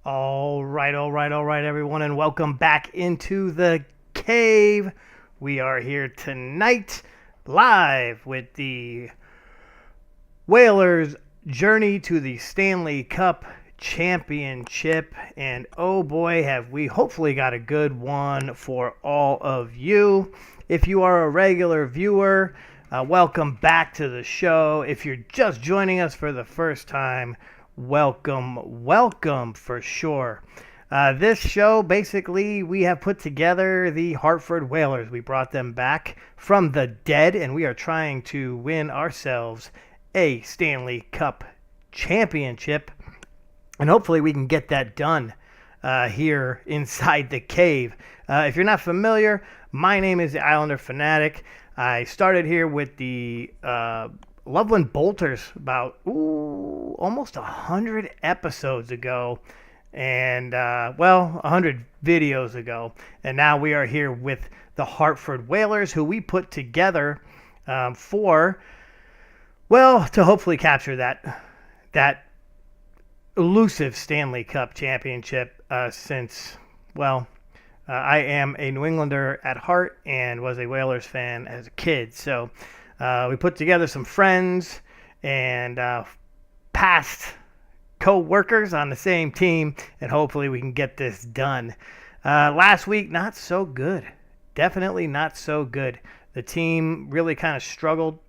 All right, everyone, and welcome back into the cave. We are here tonight, live with the Whalers' journey to the Stanley Cup Championship. And oh boy, have we hopefully got a good one for all of you. If you are a regular viewer, welcome back to the show. If you're just joining us for the first time, welcome for sure. This show, basically, we have put together the Hartford Whalers. We brought them back from the dead, and we are trying to win ourselves a Stanley Cup Championship. And hopefully we can get that done here inside the cave. If you're not familiar, my name is the Islander Fanatic. I started here with the Loveland Bolters about almost 100 episodes ago, and 100 videos ago, and now we are here with the Hartford Whalers, who we put together to hopefully capture that elusive Stanley Cup Championship. I am a New Englander at heart and was a Whalers fan as a kid, so we put together some friends and past co-workers on the same team, and hopefully we can get this done. Last week, not so good. Definitely not so good. The team really kind of struggled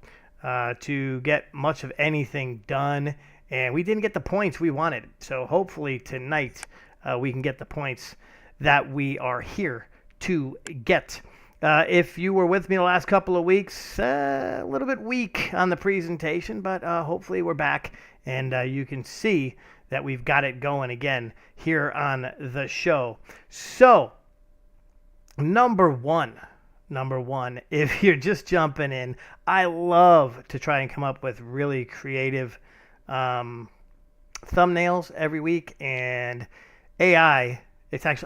to get much of anything done, and we didn't get the points we wanted. So hopefully tonight we can get the points that we are here to get. If you were with me the last couple of weeks, a little bit weak on the presentation, but hopefully we're back and you can see that we've got it going again here on the show. So, number one, if you're just jumping in, I love to try and come up with really creative thumbnails every week, and AI,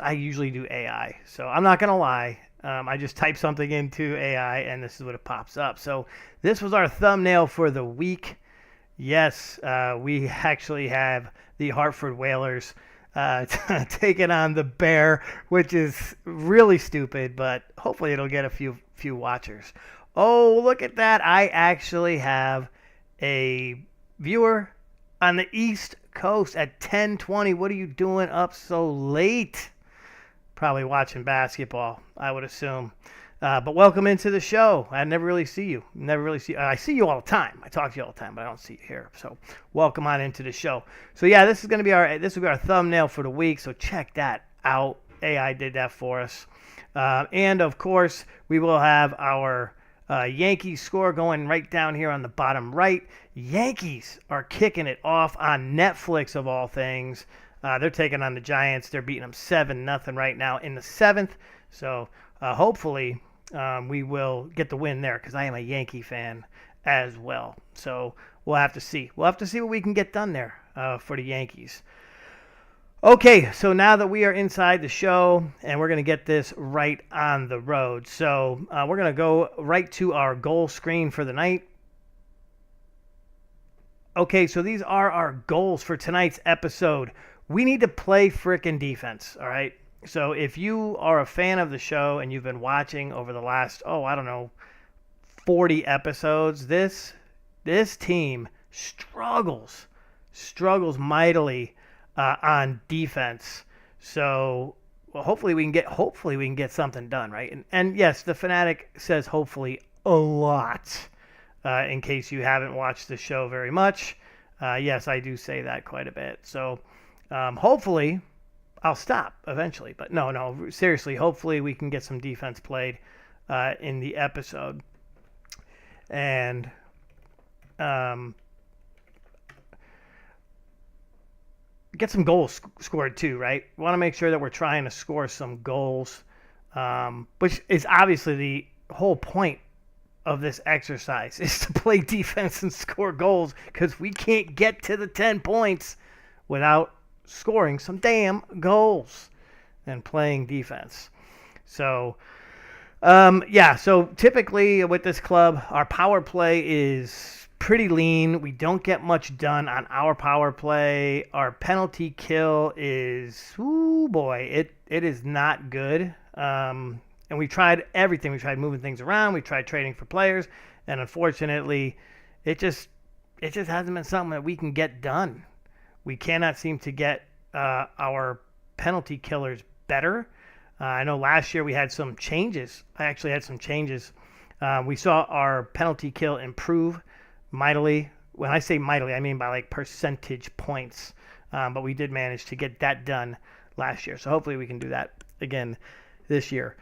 I usually do AI, so I'm not going to lie. I just type something into AI, and this is what it pops up. So this was our thumbnail for the week. Yes, we actually have the Hartford Whalers taking on the Bear, which is really stupid, but hopefully it'll get a few watchers. Oh, look at that. I actually have a viewer on the East Coast at 10:20. What are you doing up so late? Probably watching basketball, I would assume. But welcome into the show. I never really see you. I see you all the time. I talk to you all the time, but I don't see you here. So welcome on into the show. So yeah, this will be our thumbnail for the week. So check that out. AI did that for us. And of course, we will have our Yankees score going right down here on the bottom right. Yankees are kicking it off on Netflix of all things. They're taking on the Giants. They're beating them 7-0 right now in the 7th. So hopefully we will get the win there, because I am a Yankee fan as well. So we'll have to see. We'll have to see what we can get done there for the Yankees. Okay, so now that we are inside the show, and we're going to get this right on the road. So we're going to go right to our goal screen for the night. Okay, so these are our goals for tonight's episode. We need to play frickin' defense, all right? So if you are a fan of the show and you've been watching over the last, 40 episodes, this team struggles mightily on defense. So hopefully we can get something done, right? And yes, the Fanatic says hopefully a lot. In case you haven't watched the show very much, yes, I do say that quite a bit. So hopefully I'll stop eventually. But no, seriously, hopefully we can get some defense played in the episode. And get some goals scored too, right? We want to make sure that we're trying to score some goals, which is obviously the whole point of this exercise, is to play defense and score goals, because we can't get to the 10 points without scoring some damn goals and playing defense. So so typically with this club, our power play is pretty lean. We don't get much done on our power play. Our penalty kill is, ooh boy, it is not good. And we tried everything. We tried moving things around. We tried trading for players, and unfortunately, it just hasn't been something that we can get done. We cannot seem to get our penalty killers better. I know last year we had some changes. I actually had some changes. We saw our penalty kill improve mightily. When I say mightily, I mean by like percentage points. But we did manage to get that done last year. So hopefully we can do that again this year.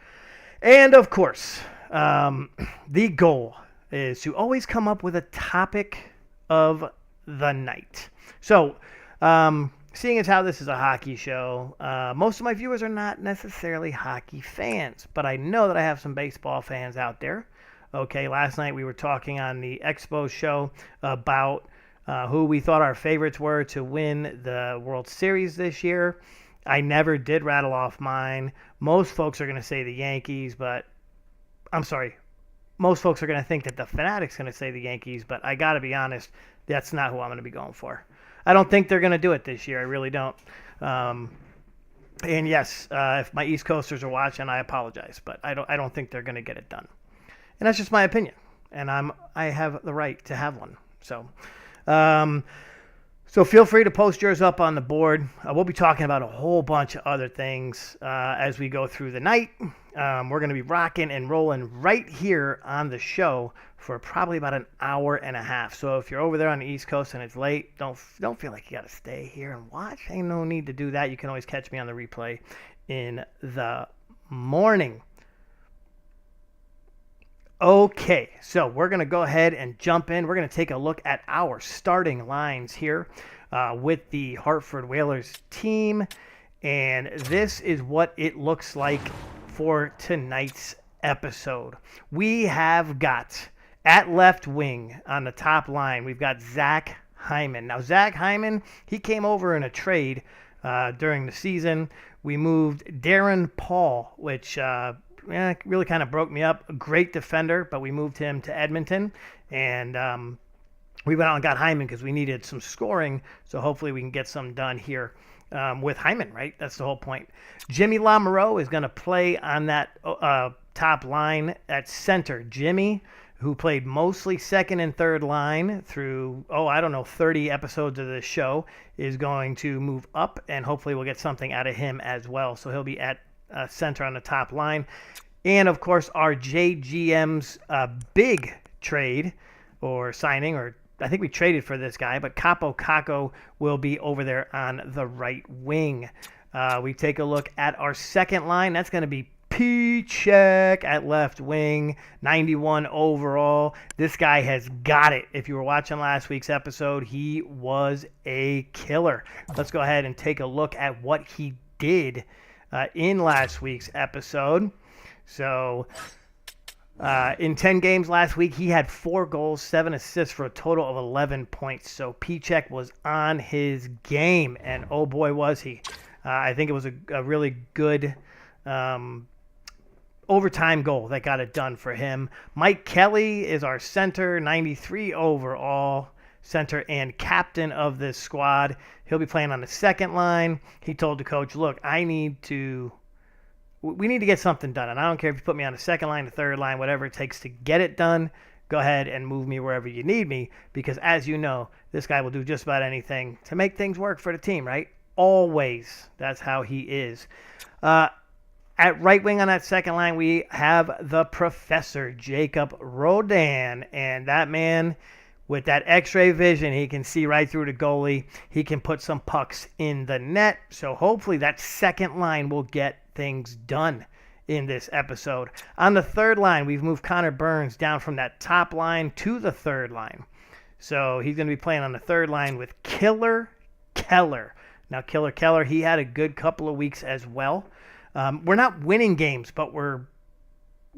And of course, the goal is to always come up with a topic of the night. So, seeing as how this is a hockey show, most of my viewers are not necessarily hockey fans, but I know that I have some baseball fans out there. Okay, last night we were talking on the Expo show about who we thought our favorites were to win the World Series this year. I never did rattle off mine. Most folks are going to say the Yankees, but I'm sorry. Most folks are going to think that the Fanatic's going to say the Yankees, but I got to be honest, that's not who I'm going to be going for. I don't think they're going to do it this year. I really don't. And yes, if my East Coasters are watching, I apologize, but I don't think they're going to get it done. And that's just my opinion, and I have the right to have one. So feel free to post yours up on the board. We'll be talking about a whole bunch of other things as we go through the night. We're going to be rocking and rolling right here on the show for probably about an hour and a half. So if you're over there on the East Coast and it's late, don't feel like you got to stay here and watch. Ain't no need to do that. You can always catch me on the replay in the morning. Okay, so we're going to go ahead and jump in. We're going to take a look at our starting lines here with the Hartford Whalers team. And this is what it looks like for tonight's episode. We have got at left wing on the top line, we've got Zach Hyman. Now, Zach Hyman, he came over in a trade during the season. We moved Darren Paul, which really kind of broke me up. A great defender, but we moved him to Edmonton. And we went out and got Hyman because we needed some scoring. So hopefully we can get some done here with Hyman, right? That's the whole point. Jimmy Lamoureux is going to play on that top line at center. Jimmy, who played mostly second and third line through, 30 episodes of this show, is going to move up, and hopefully we'll get something out of him as well. So he'll be at center on the top line. And, of course, our JGM's big trade or signing, or I think we traded for this guy, but Capo Caco will be over there on the right wing. We take a look at our second line. That's going to be P-Check at left wing, 91 overall. This guy has got it. If you were watching last week's episode, he was a killer. Let's go ahead and take a look at what he did in last week's episode. So in 10 games last week, he had 4 goals, 7 assists for a total of 11 points. So P-Check was on his game, and oh boy was he. I think it was a really good overtime goal that got it done for him. Mike Kelly is our center, 93 overall, center and captain of this squad. He'll be playing on the second line. He told the coach, look, we need to get something done. And I don't care if you put me on the second line, the third line, whatever it takes to get it done. Go ahead and move me wherever you need me, because as you know, this guy will do just about anything to make things work for the team, right? Always. That's how he is. At right wing on that second line, we have the Professor, Jacob Rodan. And that man, with that x-ray vision, he can see right through the goalie. He can put some pucks in the net. So hopefully that second line will get things done in this episode. On the third line, we've moved Connor Burns down from that top line to the third line. So he's going to be playing on the third line with Killer Keller. Now, Killer Keller, he had a good couple of weeks as well. We're not winning games, but we're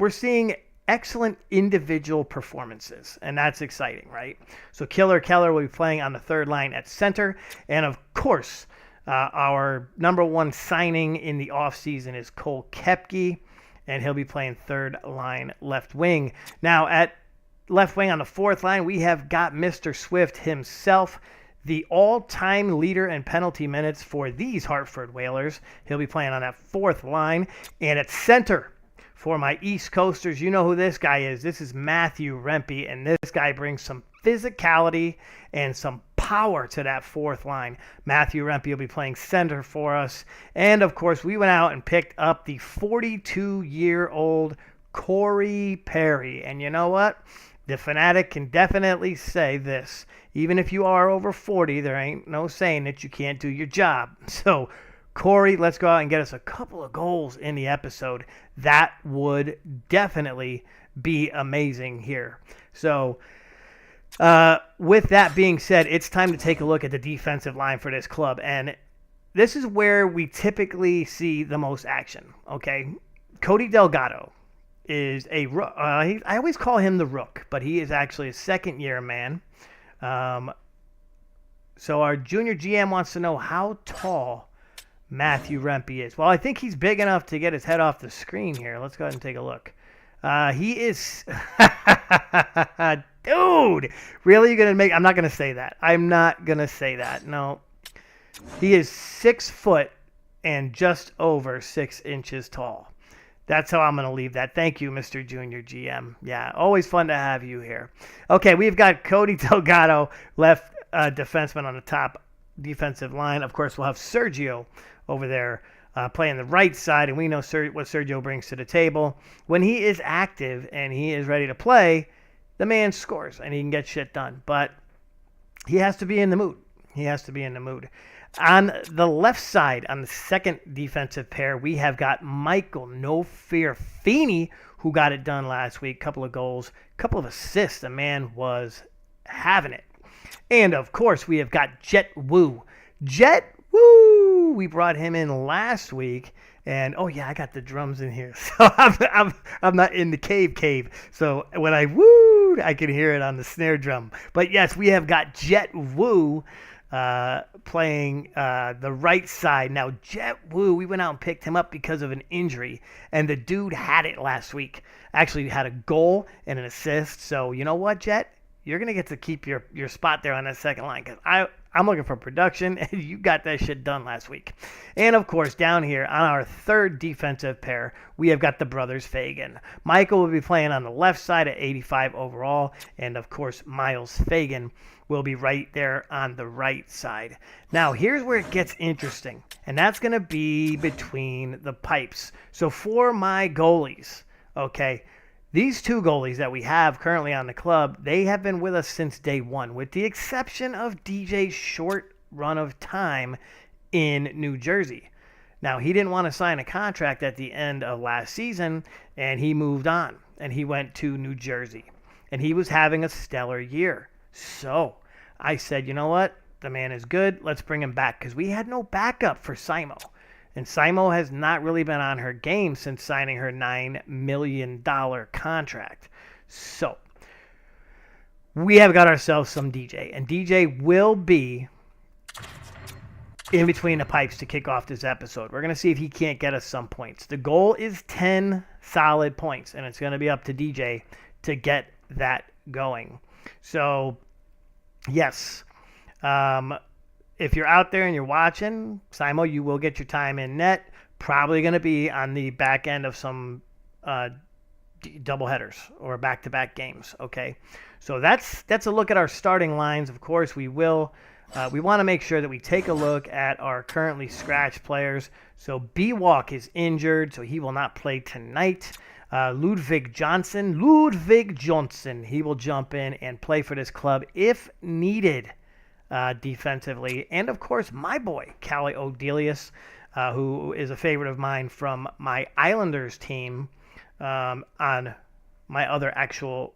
seeing excellent individual performances, and that's exciting, right? So Killer Keller will be playing on the third line at center, and of course, our number one signing in the offseason is Cole Koepke, and he'll be playing third line left wing. Now, at left wing on the fourth line, we have got Mr. Swift himself, the all-time leader in penalty minutes for these Hartford Whalers. He'll be playing on that fourth line. And at center for my East Coasters, you know who this guy is. This is Matthew Rempe, and this guy brings some physicality and some power to that fourth line. Matthew Rempe will be playing center for us. And, of course, we went out and picked up the 42-year-old Corey Perry. And you know what? The Fanatic can definitely say this. Even if you are over 40, there ain't no saying that you can't do your job. So, Corey, let's go out and get us a couple of goals in the episode. That would definitely be amazing here. So, with that being said, it's time to take a look at the defensive line for this club. And this is where we typically see the most action, okay? Cody Delgado is a rook. I always call him the rook, but he is actually a second-year man. So our junior GM wants to know how tall Matthew Rempe is. Well, I think he's big enough to get his head off the screen here. Let's go ahead and take a look. He is... Dude! Really? You're going to make... I'm not going to say that. I'm not going to say that. No. He is 6 foot and just over 6 inches tall. That's how I'm going to leave that. Thank you, Mr. Junior GM. Yeah, always fun to have you here. Okay, we've got Cody Delgado, left defenseman on the top defensive line. Of course, we'll have Sergio over there playing the right side, and we know what Sergio brings to the table. When he is active and he is ready to play, the man scores, and he can get shit done. But he has to be in the mood. He has to be in the mood. On the left side, on the second defensive pair, we have got Michael No Fear Feeney, who got it done last week. Couple of goals, couple of assists. The man was having it. And, of course, we have got Jet Wu. Jet Wu! We brought him in last week. And, oh, yeah, I got the drums in here. So I'm not in the cave. So when I wooed, I can hear it on the snare drum. But, yes, we have got Jet Wu playing the right side. Now, Jet Wu, we went out and picked him up because of an injury, and the dude had it last week. Actually had a goal and an assist. So, you know what, Jet? You're going to get to keep your spot there on that second line because I'm looking for production, and you got that shit done last week. And, of course, down here on our third defensive pair, we have got the brothers Fagan. Michael will be playing on the left side at 85 overall, and, of course, Miles Fagan will be right there on the right side. Now, here's where it gets interesting, and that's going to be between the pipes. So for my goalies, okay, these two goalies that we have currently on the club, they have been with us since day one, with the exception of DJ's short run of time in New Jersey. Now, he didn't want to sign a contract at the end of last season, and he moved on, and he went to New Jersey. And he was having a stellar year. So I said, you know what? The man is good. Let's bring him back, because we had no backup for Simo. And Simo has not really been on her game since signing her $9 million contract. So we have got ourselves some DJ. And DJ will be in between the pipes to kick off this episode. We're going to see if he can't get us some points. The goal is 10 solid points. And it's going to be up to DJ to get that going. So, yes. If you're out there and you're watching, Simo, you will get your time in net. Probably going to be on the back end of some double headers or back-to-back games. Okay, so that's a look at our starting lines. Of course, we want to make sure that we take a look at our currently scratched players. So B-Walk is injured, so he will not play tonight. Ludwig Johnson, he will jump in and play for this club if needed. Defensively, and of course my boy Callie Odelius, who is a favorite of mine from my Islanders team on my other actual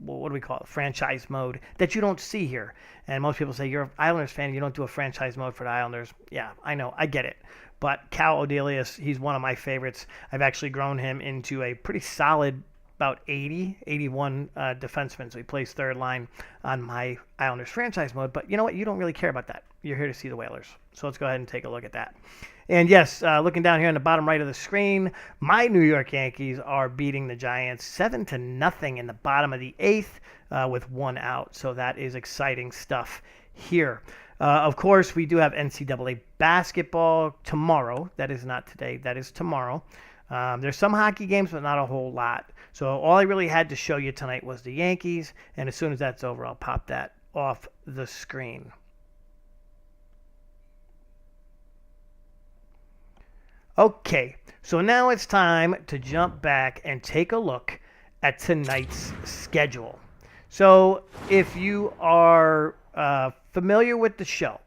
what do we call it, franchise mode that you don't see here. And most people say you're an Islanders fan, you don't do a franchise mode for the Islanders. Yeah, I know, I get it. But Cal Odelius, he's one of my favorites. I've actually grown him into a pretty solid about 81 defensemen. So he plays third line on my Islanders franchise mode. But you know what? You don't really care about that. You're here to see the Whalers. So let's go ahead and take a look at that. And yes, looking down here on the bottom right of the screen, my New York Yankees are beating the Giants 7-0 in the bottom of the eighth with one out. So that is exciting stuff here. Of course, we do have NCAA basketball tomorrow. That is not today. That is tomorrow. There's some hockey games, but not a whole lot. So all I really had to show you tonight was the Yankees. And as soon as that's over, I'll pop that off the screen. Okay, so now it's time to jump back and take a look at tonight's schedule. So if you are familiar with the show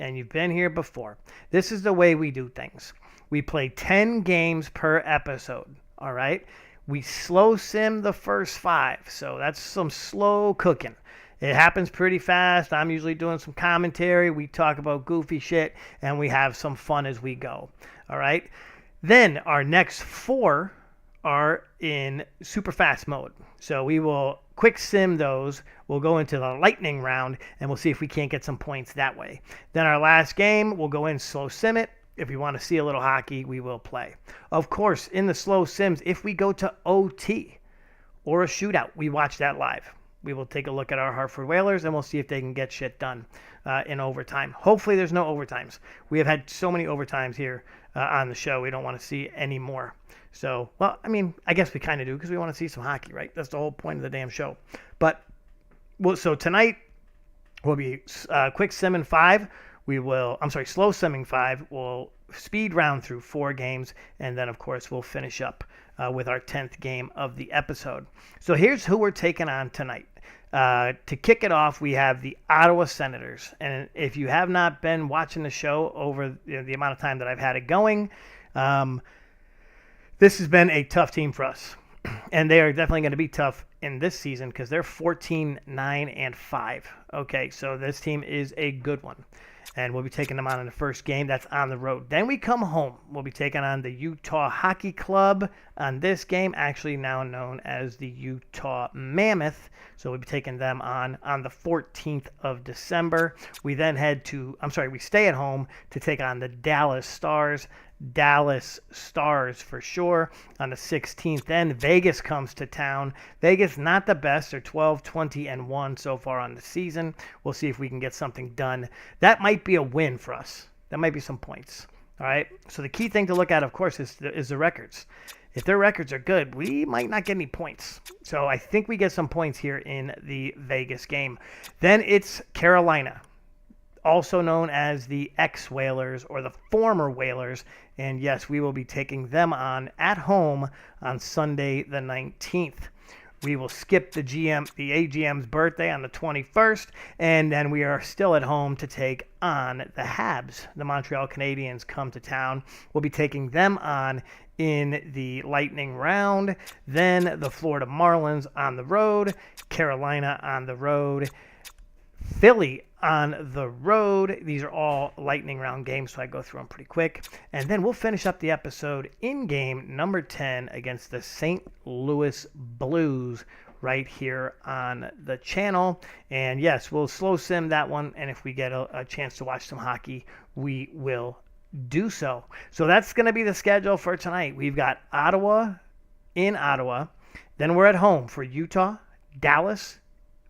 and you've been here before, this is the way we do things. We play 10 games per episode, all right? We slow sim the first 5, so that's some slow cooking. It happens pretty fast. I'm usually doing some commentary. We talk about goofy shit, and we have some fun as we go. All right? Then our next 4 are in super fast mode. So we will quick sim those. We'll go into the lightning round, and we'll see if we can't get some points that way. Then our last game, we'll go in slow sim it. If we want to see a little hockey, we will play. Of course, in the slow sims, if we go to OT or a shootout, we watch that live. We will take a look at our Hartford Whalers, and we'll see if they can get shit done in overtime. Hopefully there's no overtimes. We have had so many overtimes here on the show. We don't want to see any more. So, well, I mean, I guess we kind of do because we want to see some hockey, right? That's the whole point of the damn show. But, well, so tonight will be quick simming 5. Slow simming 5. We'll speed round through 4 games, and then, of course, we'll finish up with our 10th game of the episode. So here's who we're taking on tonight. To kick it off, we have the Ottawa Senators. And if you have not been watching the show over the amount of time that I've had it going, this has been a tough team for us. And they are definitely going to be tough in this season because they're 14-9-5. Okay, so this team is a good one. And we'll be taking them on in the first game. That's on the road. Then we come home. We'll be taking on the Utah Hockey Club on this game, actually now known as the Utah Mammoth. So we'll be taking them on the 14th of December. We then we stay at home to take on the Dallas Stars. Dallas Stars for sure on the 16th. Then Vegas comes to town. Vegas not the best. They're 12-20-1 so far on the season. We'll see if we can get something done. That might be a win for us. That might be some points. All right. So the key thing to look at, of course, is the records. If their records are good, we might not get any points. So I think we get some points here in the Vegas game. Then it's Carolina, also known as the ex-Whalers or the former Whalers. And yes, we will be taking them on at home on Sunday the 19th. We will skip the AGM's birthday on the 21st, and then we are still at home to take on the Habs. The Montreal Canadiens come to town. We'll be taking them on in the lightning round. Then the Florida Marlins on the road, Carolina on the road, Philly on the road. These are all lightning round games, so I go through them pretty quick. And then we'll finish up the episode in game number 10 against the St. Louis Blues right here on the channel. And yes, we'll slow sim that one, and if we get a chance to watch some hockey, we will do so. So that's going to be the schedule for tonight. We've got Ottawa in Ottawa. Then we're at home for Utah, Dallas,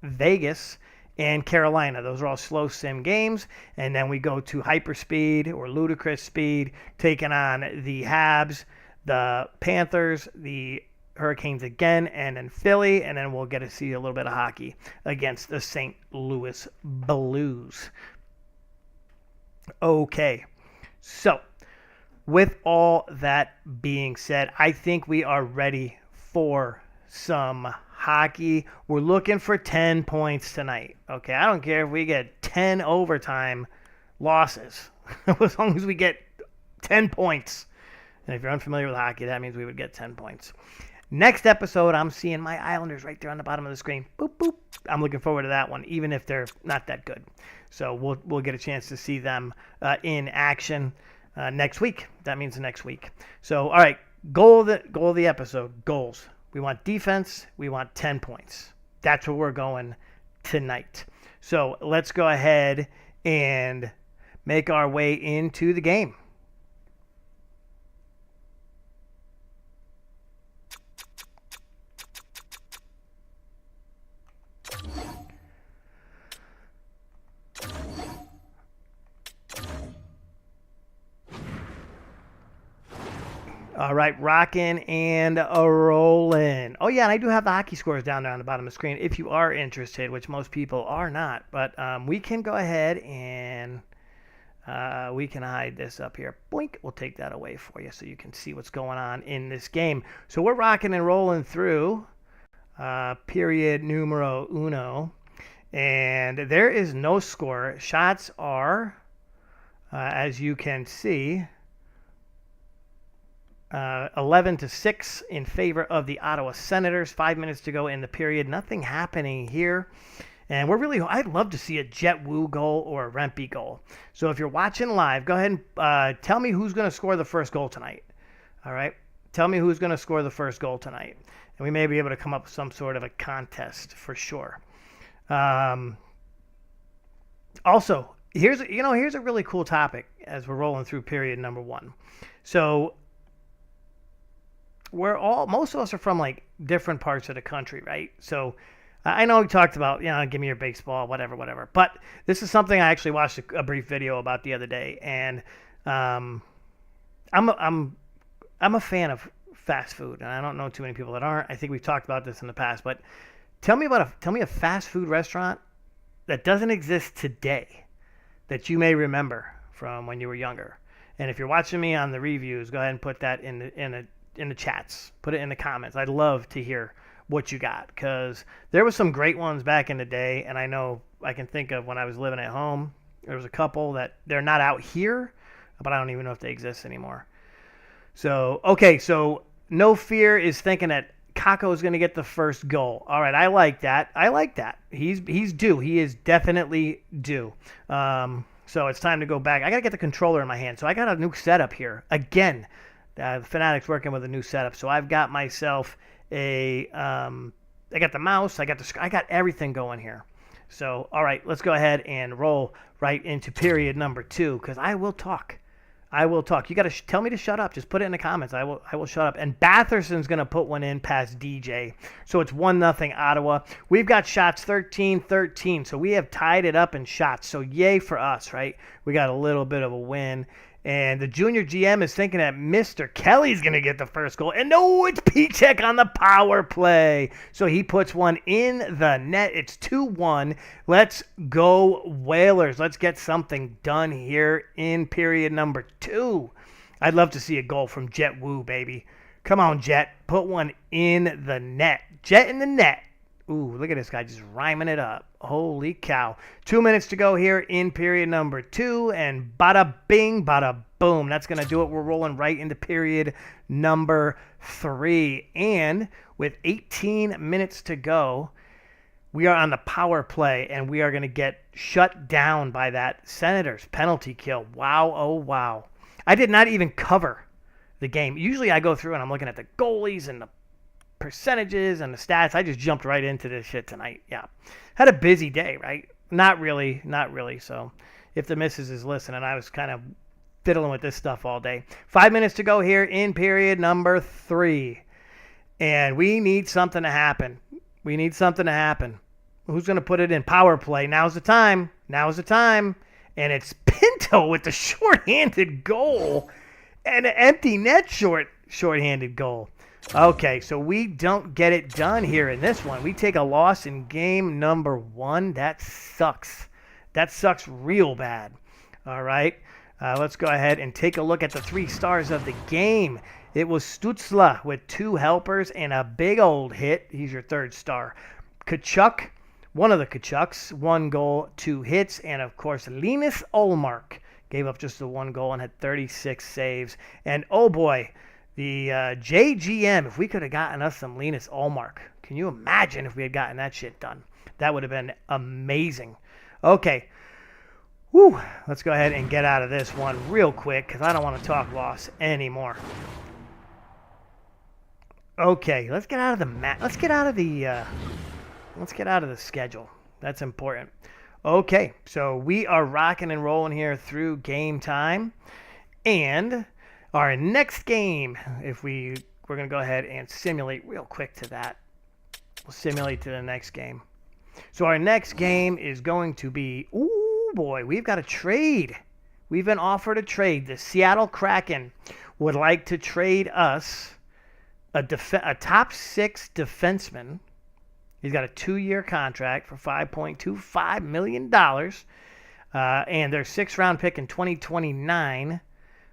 Vegas, and Carolina. Those are all slow sim games. And then we go to hyperspeed or ludicrous speed, taking on the Habs, the Panthers, the Hurricanes again, and then Philly. And then we'll get to see a little bit of hockey against the St. Louis Blues. Okay. So, with all that being said, I think we are ready for some hockey. We're looking for 10 points tonight. Okay, I don't care if we get 10 overtime losses, as long as we get 10 points. And if you're unfamiliar with hockey, that means we would get 10 points. Next episode, I'm seeing my Islanders right there on the bottom of the screen. Boop, boop. I'm looking forward to that one, even if they're not that good. So we'll get a chance to see them in action next week. That means next week. So, all right, goal of the episode, goals. We want defense. We want 10 points. That's where we're going tonight. So let's go ahead and make our way into the game. All right, rocking and rolling. Oh, yeah, and I do have the hockey scores down there on the bottom of the screen if you are interested, which most people are not. But we can go ahead and we can hide this up here. Boink, we'll take that away for you so you can see what's going on in this game. So we're rocking and rolling through period numero uno. And there is no score. Shots are, as you can see, 11-6 in favor of the Ottawa Senators. 5 minutes to go in the period. Nothing happening here. And I'd love to see a Jet Wu goal or a Rempe goal. So if you're watching live, go ahead and tell me who's going to score the first goal tonight. All right? Tell me who's going to score the first goal tonight. And we may be able to come up with some sort of a contest for sure. Also, here's a really cool topic as we're rolling through period number one. So most of us are from like different parts of the country, right? So I know we talked about, give me your baseball, whatever. But this is something I actually watched a brief video about the other day, and I'm a fan of fast food, and I don't know too many people that aren't. I think we've talked about this in the past, but tell me a fast food restaurant that doesn't exist today that you may remember from when you were younger. And if you're watching me on the reviews, go ahead and put that in the chats. Put it in the comments. I'd love to hear what you got, because there was some great ones back in the day, and I know I can think of when I was living at home. There was a couple that they're not out here, but I don't even know if they exist anymore. So, okay, so No Fear is thinking that Kako is going to get the first goal. All right, I like that. He's due. He is definitely due. So it's time to go back. I got to get the controller in my hand. So I got a new setup here. Again, Fanatic's working with a new setup. So I've got myself I got the mouse. I got everything going here. So, all right, let's go ahead and roll right into period number two, because I will talk. You got to tell me to shut up. Just put it in the comments. I will shut up. And Batherson's going to put one in past DJ. So it's 1-0 Ottawa. We've got shots 13-13. So we have tied it up in shots. So yay for us, right? We got a little bit of a win. And the junior GM is thinking that Mr. Kelly's going to get the first goal. And no, it's P-Check on the power play. So he puts one in the net. It's 2-1. Let's go Whalers. Let's get something done here in period number two. I'd love to see a goal from Jet Wu, baby. Come on, Jet. Put one in the net. Jet in the net. Ooh, look at this guy just rhyming it up. Holy cow. 2 minutes to go here in period number two, and bada bing, bada boom. That's going to do it. We're rolling right into period number three. And with 18 minutes to go, we are on the power play, and we are going to get shut down by that Senators penalty kill. Wow, oh wow. I did not even cover the game. Usually I go through and I'm looking at the goalies and the percentages and the stats. I just jumped right into this shit tonight. Yeah. Had a busy day, right? Not really. So if the missus is listening, I was kind of fiddling with this stuff all day. 5 minutes to go here in period number three. And we need something to happen. Who's going to put it in? Power play. Now's the time. And it's Pinto with the shorthanded goal and an empty net shorthanded goal. Okay, so we don't get it done here in this one. We take a loss in game number one. That sucks. That sucks real bad. All right, let's go ahead and take a look at the 3 stars of the game. It was Stutzla with 2 helpers and a big old hit. He's your 3rd star. Kachuk, one of the Kachucks, 1 goal, 2 hits. And, of course, Linus Ullmark gave up just the 1 goal and had 36 saves. And, oh, boy, the JGM, if we could have gotten us some Linus Ullmark. Can you imagine if we had gotten that shit done? That would have been amazing. Okay. Whew. Let's go ahead and get out of this one real quick, because I don't want to talk loss anymore. Okay, let's get out of the let's get out of the schedule. That's important. Okay, so we are rocking and rolling here through game time, and our next game, if we're gonna go ahead and simulate real quick to that. We'll simulate to the next game. So our next game is going to be, ooh boy, we've got a trade. We've been offered a trade. The Seattle Kraken would like to trade us a top 6 defenseman. He's got a 2-year contract for $5.25 million. And their 6th round pick in 2029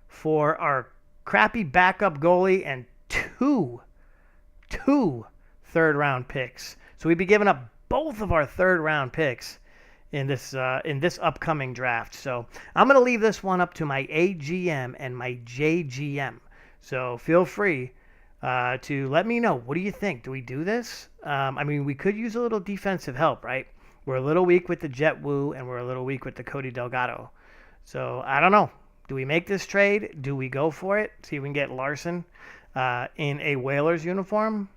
for our crappy backup goalie and two 3rd round picks. So we'd be giving up both of our 3rd round picks in this upcoming draft. So I'm going to leave this one up to my AGM and my JGM. So feel free to let me know. What do you think? Do we do this? I mean, we could use a little defensive help, right? We're a little weak with the Jet Wu, and we're a little weak with the Cody Delgado. So I don't know. Do we make this trade? Do we go for it? See if we can get Larson in a Whalers uniform.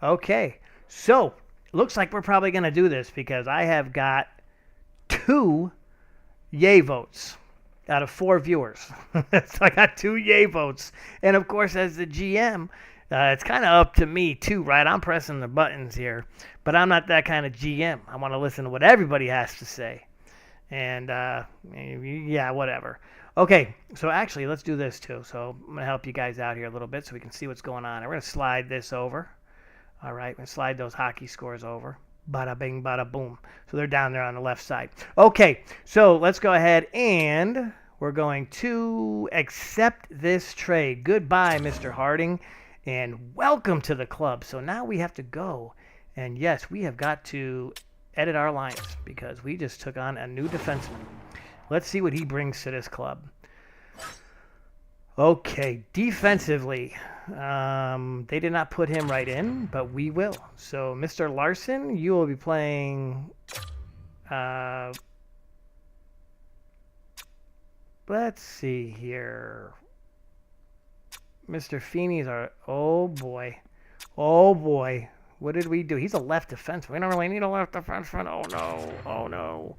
Okay, so looks like we're probably going to do this because I have got 2 yay votes out of 4 viewers. So I got 2 yay votes. And of course, as the GM, it's kind of up to me too, right? I'm pressing the buttons here, but I'm not that kind of GM. I want to listen to what everybody has to say. And yeah, whatever. Okay, so actually, let's do this too. So I'm going to help you guys out here a little bit so we can see what's going on. We're going to slide this over. All right, we're going to slide those hockey scores over. Bada bing, bada boom. So they're down there on the left side. Okay, so let's go ahead and we're going to accept this trade. Goodbye, Mr. Harding, and welcome to the club. So now we have to go, and yes, we have got to edit our lines because we just took on a new defenseman. Let's see what he brings to this club. Okay, defensively, they did not put him right in, but we will. So, Mr. Larson, you will be playing, let's see here. Mr. Feeney's our, oh boy, what did we do? He's a left defenseman. We don't really need a left defenseman. Oh no.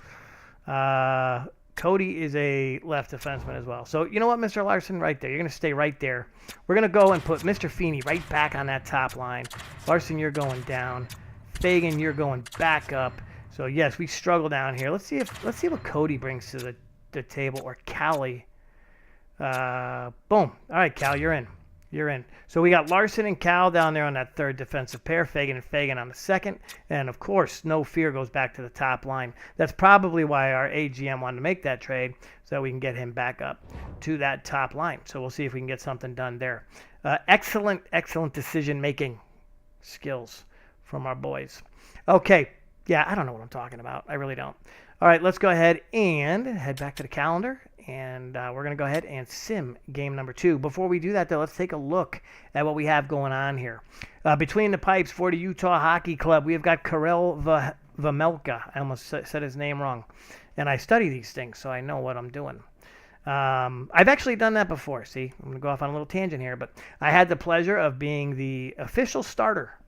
Cody is a left defenseman as well. So, you know what, Mr. Larson, right there. You're going to stay right there. We're going to go and put Mr. Feeney right back on that top line. Larson, you're going down. Fagan, you're going back up. So, yes, we struggle down here. Let's see what Cody brings to the table, or Callie. Boom. All right, Cal, you're in. You're in. So we got Larson and Cal down there on that 3rd defensive pair, Fagan and Fagan on the 2nd. And, of course, No Fear goes back to the top line. That's probably why our AGM wanted to make that trade, so that we can get him back up to that top line. So we'll see if we can get something done there. Excellent decision-making skills from our boys. Okay. Yeah, I don't know what I'm talking about. I really don't. All right, let's go ahead and head back to the calendar. And we're going to go ahead and sim game number 2. Before we do that, though, let's take a look at what we have going on here. Between the pipes for the Utah Hockey Club, we have got Karel Vejmelka. I almost said his name wrong. And I study these things, so I know what I'm doing. I've actually done that before. See, I'm going to go off on a little tangent here. But I had the pleasure of being the official starter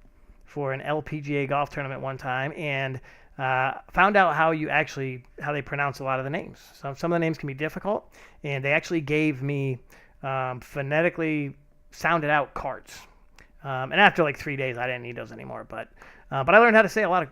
for an LPGA golf tournament one time. And found out how they pronounce a lot of the names. Some of the names can be difficult, and they actually gave me phonetically sounded out cards. And after like 3 days, I didn't need those anymore. But I learned how to say a lot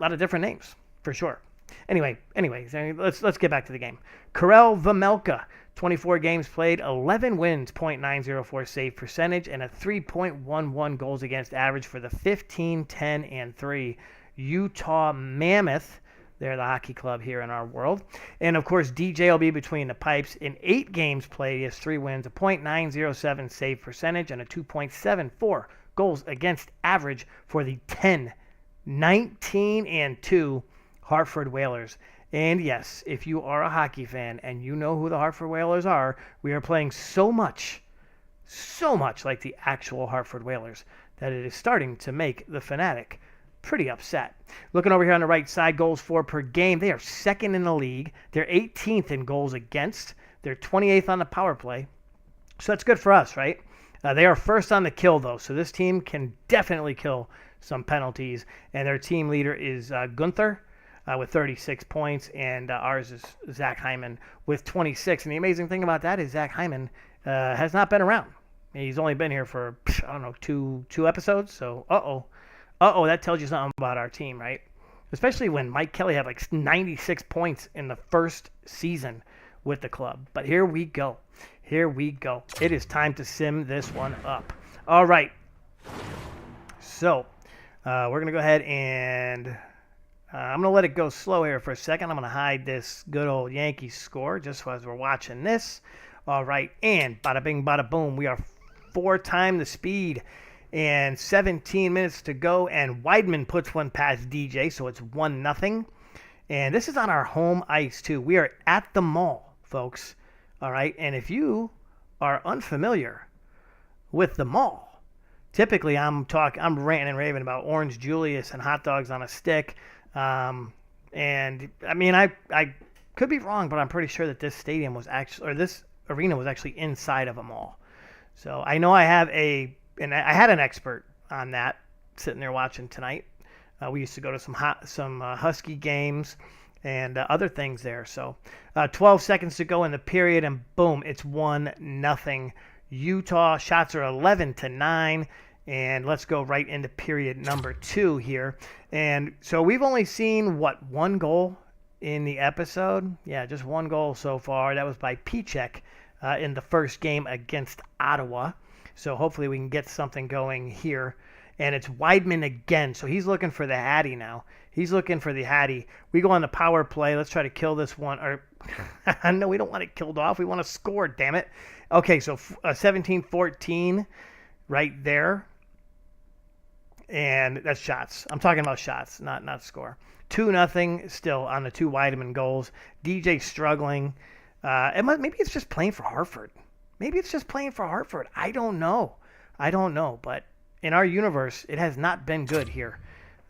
of different names for sure. Anyway, let's get back to the game. Karel Vejmelka, 24 games played, 11 wins, .904 save percentage, and a 3.11 goals against average for the 15, 10, and 3 Utah Mammoth. They're the hockey club here in our world. And, of course, DJ will be between the pipes. In 8 games played, he has 3 wins, a .907 save percentage, and a 2.74 goals against average for the 10, 19, and 2 Hartford Whalers. And, yes, if you are a hockey fan and you know who the Hartford Whalers are, we are playing so much like the actual Hartford Whalers that it is starting to make the Fanatic pretty upset. Looking over here on the right side, goals for per game. They are second in the league. They're 18th in goals against. They're 28th on the power play. So that's good for us, right? They are first on the kill, though. So this team can definitely kill some penalties. And their team leader is Gunther with 36 points. And ours is Zach Hyman with 26. And the amazing thing about that is Zach Hyman has not been around. He's only been here for, I don't know, two episodes. So, that tells you something about our team, right? Especially when Mike Kelly had like 96 points in the first season with the club. But here we go. It is time to sim this one up. All right. So we're going to go ahead and I'm going to let it go slow here for a second. I'm going to hide this good old Yankees score just as we're watching this. All right. And bada bing, bada boom. We are 4 times the speed. And 17 minutes to go, and Weidman puts one past DJ, so it's 1-0. And this is on our home ice, too. We are at the mall, folks. All right? And if you are unfamiliar with the mall, typically I'm ranting and raving about Orange Julius and hot dogs on a stick. And, I mean, I could be wrong, but I'm pretty sure that this stadium was actually, or this arena was actually inside of a mall. So I know I have and I had an expert on that sitting there watching tonight. We used to go to some Husky games and other things there. So 12 seconds to go in the period, and boom, it's 1-0. Utah. Shots are 11-9, and let's go right into period number 2 here. And so we've only seen, one goal in the episode? Yeah, just 1 goal so far. That was by Pichek in the first game against Ottawa. So hopefully we can get something going here. And it's Weidman again. So he's looking for the Hattie now. We go on the power play. Let's try to kill this one. Or no, we don't want it killed off. We want to score, damn it. Okay, so 17-14 right there. And that's shots. I'm talking about shots, not score. 2-0 still on the 2 Weidman goals. DJ struggling. Maybe it's just playing for Hartford. I don't know. But in our universe, it has not been good here.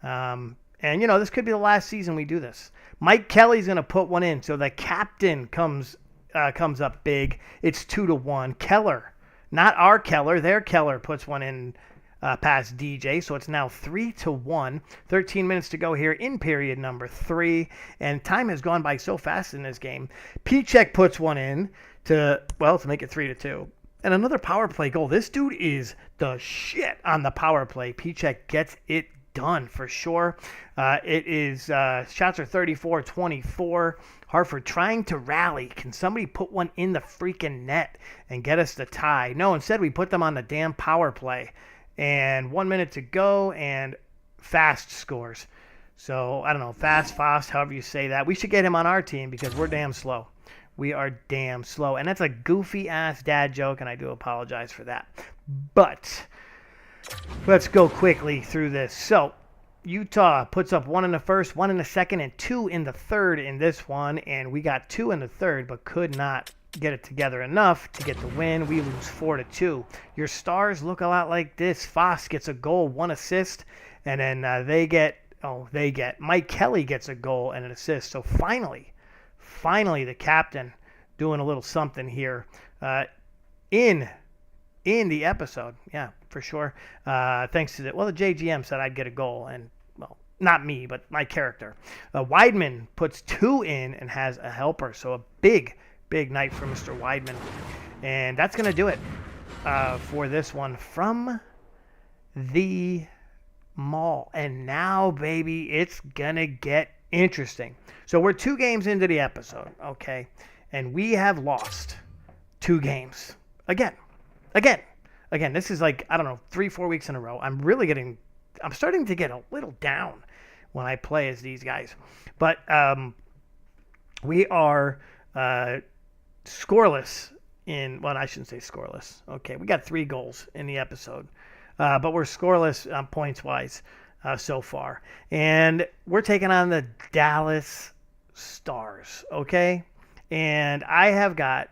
And, this could be the last season we do this. Mike Kelly's going to put one in. So the captain comes up big. It's 2-1. Keller, not our Keller. Their Keller puts one in past DJ. So it's now 3-1. 13 minutes to go here in period number 3. And time has gone by so fast in this game. Pichek puts one in to make it 3-2. And another power play goal. This dude is the shit on the power play. Pichek gets it done for sure. It is shots are 34-24. Hartford trying to rally. Can somebody put one in the freaking net and get us the tie? No, instead we put them on the damn power play. And 1 minute to go, and Fast scores. So, I don't know, Fast, however you say that. We should get him on our team because we're damn slow. We are damn slow. And that's a goofy-ass dad joke, and I do apologize for that. But let's go quickly through this. So, Utah puts up 1 in the first, 1 in the second, and 2 in the third in this one. And we got 2 in the third, but could not get it together enough to get the win. We lose 4-2. Your stars look a lot like this. Foss gets a goal, 1 assist, and then Mike Kelly gets a goal and an assist. So finally, the captain doing a little something here in the episode. Yeah, for sure. Thanks to the JGM said I'd get a goal, and not me, but my character. Weidman puts 2 in and has a helper. So a big night for Mr. Weidman. And that's going to do it for this one from the mall. And now, baby, it's going to get interesting. So we're 2 games into the episode, okay? And we have lost 2 games. Again. This is like, I don't know, 3-4 weeks in a row. I'm starting to get a little down when I play as these guys. But we are scoreless I shouldn't say scoreless. Okay, we got 3 goals in the episode. But we're scoreless points-wise so far. And we're taking on the Dallas Stars, okay? And I have got,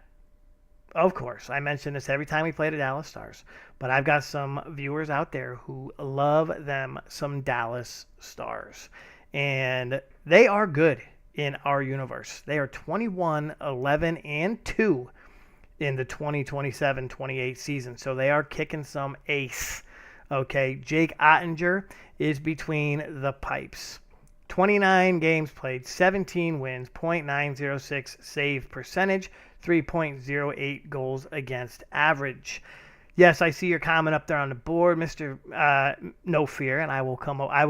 of course, I mention this every time we play the Dallas Stars, but I've got some viewers out there who love them some Dallas Stars. And they are good in our universe. They are 21, 11, and 2 in the 2027-28 season. So they are kicking some ace. Okay, Jake Ottinger is between the pipes. 29 games played, 17 wins, .906 save percentage, 3.08 goals against average. Yes, I see your comment up there on the board, Mr. No Fear, and I will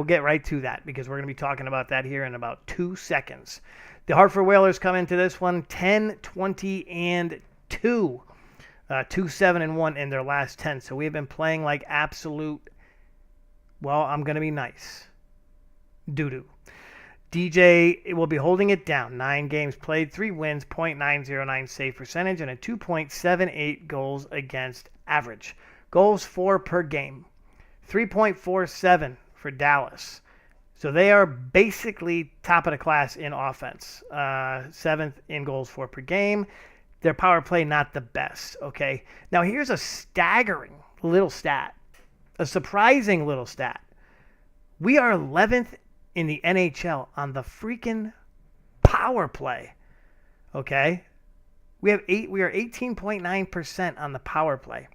get right to that because we're going to be talking about that here in about 2 seconds. The Hartford Whalers come into this one 10-20-2, 2-7-1 in their last 10. So we have been playing like absolute, well, I'm going to be nice, doo-doo. DJ will be holding it down. 9 games played, 3 wins, .909 save percentage, and a 2.78 goals against average. Goals for per game, 3.47 for Dallas. So they are basically top of the class in offense. 7th in goals for per game. Their power play, not the best, okay? Now here's a staggering little stat. A surprising little stat. We are 11th in the NHL on the freaking power play. Okay? We are 18.9% on the power play.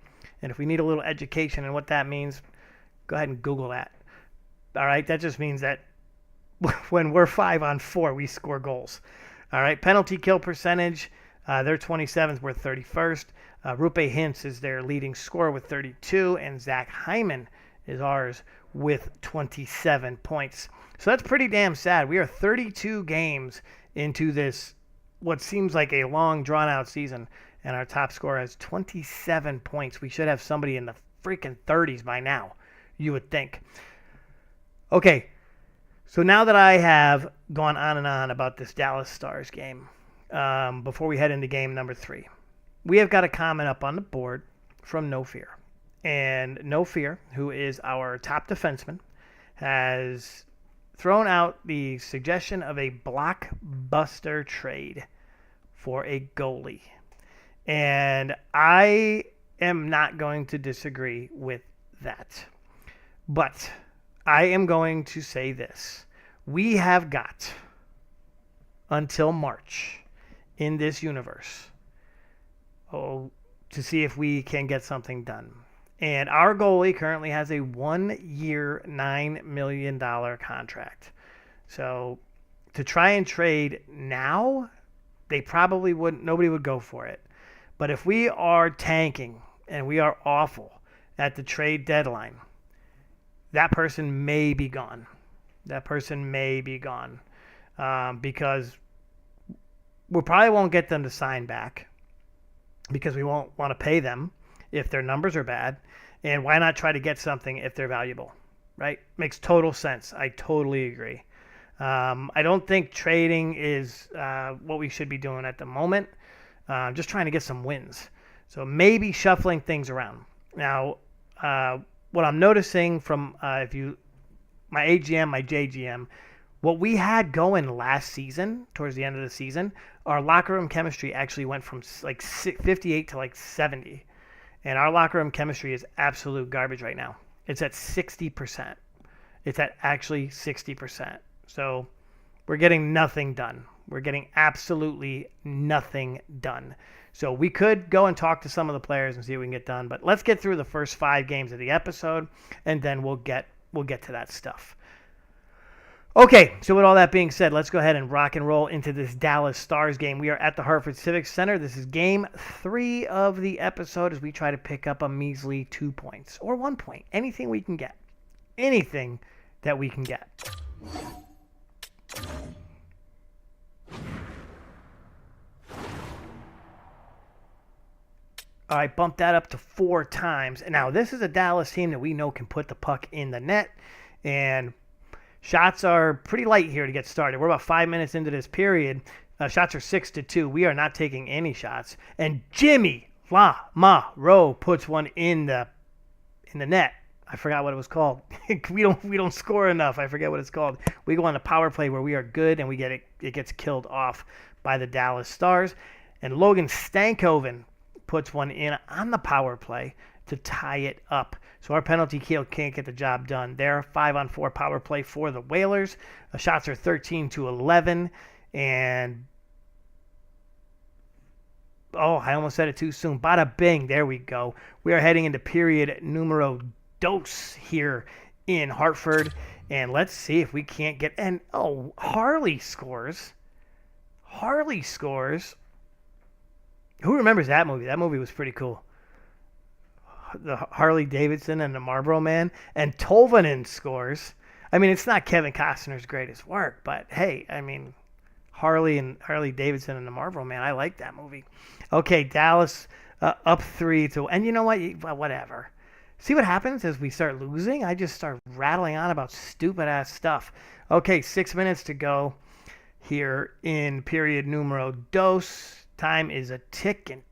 And if we need a little education in what that means, go ahead and Google that. All right? That just means that when we're 5-on-4, we score goals. All right? Penalty kill percentage, they're 27th, we're 31st. Rupe Hintz is their leading scorer with 32, and Zach Hyman is ours with 27 points. So that's pretty damn sad. We are 32 games into this, what seems like a long, drawn-out season, and our top scorer has 27 points. We should have somebody in the freaking 30s by now, you would think. Okay, so now that I have gone on and on about this Dallas Stars game, before we head into game number 3, we have got a comment up on the board from No Fear. And No Fear, who is our top defenseman, has thrown out the suggestion of a blockbuster trade for a goalie. And I am not going to disagree with that. But I am going to say this. We have got until March in this universe to see if we can get something done. And our goalie currently has a 1-year, $9 million contract. So to try and trade now, nobody would go for it. But if we are tanking and we are awful at the trade deadline, that person may be gone. Because we probably won't get them to sign back because we won't want to pay them if their numbers are bad. And why not try to get something if they're valuable, right? Makes total sense. I totally agree. I don't think trading is what we should be doing at the moment. Just trying to get some wins. So maybe shuffling things around. Now, what I'm noticing from my AGM, my JGM, what we had going last season, towards the end of the season, our locker room chemistry actually went from like 58 to like 70. And our locker room chemistry is absolute garbage right now. It's at 60%. It's at actually 60%. So we're getting nothing done. We're getting absolutely nothing done. So we could go and talk to some of the players and see what we can get done. But let's get through the first 5 games of the episode, and then we'll get to that stuff. Okay, so with all that being said, let's go ahead and rock and roll into this Dallas Stars game. We are at the Hartford Civic Center. This is game 3 of the episode as we try to pick up a measly 2 points or 1 point. Anything we can get. Anything that we can get. All right, bump that up to 4 times. And now this is a Dallas team that we know can put the puck in the net. And shots are pretty light here to get started. We're about 5 minutes into this period. Shots are 6-2. We are not taking any shots. And Jimmy La-Ma-Ro puts one in the net. I forgot what it was called. we don't score enough. I forget what it's called. We go on the power play where we are good and we get it gets killed off by the Dallas Stars. And Logan Stankoven puts one in on the power play to tie it up. So our penalty kill can't get the job done. There, 5-on-4 power play for the Whalers. The shots are 13-11. And, I almost said it too soon. Bada bing, there we go. We are heading into period numero dos here in Hartford. And let's see if we can't get... And, Harley scores. Who remembers that movie? That movie was pretty cool. The Harley Davidson and the Marlboro Man. And Tolvanen scores. I mean, it's not Kevin Costner's greatest work, but hey, I mean, Harley Davidson and the Marlboro Man, I like that movie. Okay, Dallas up 3-2. And you know what? Whatever. See what happens as we start losing? I just start rattling on about stupid-ass stuff. Okay, 6 minutes to go here in period numero dos. Time is a ticking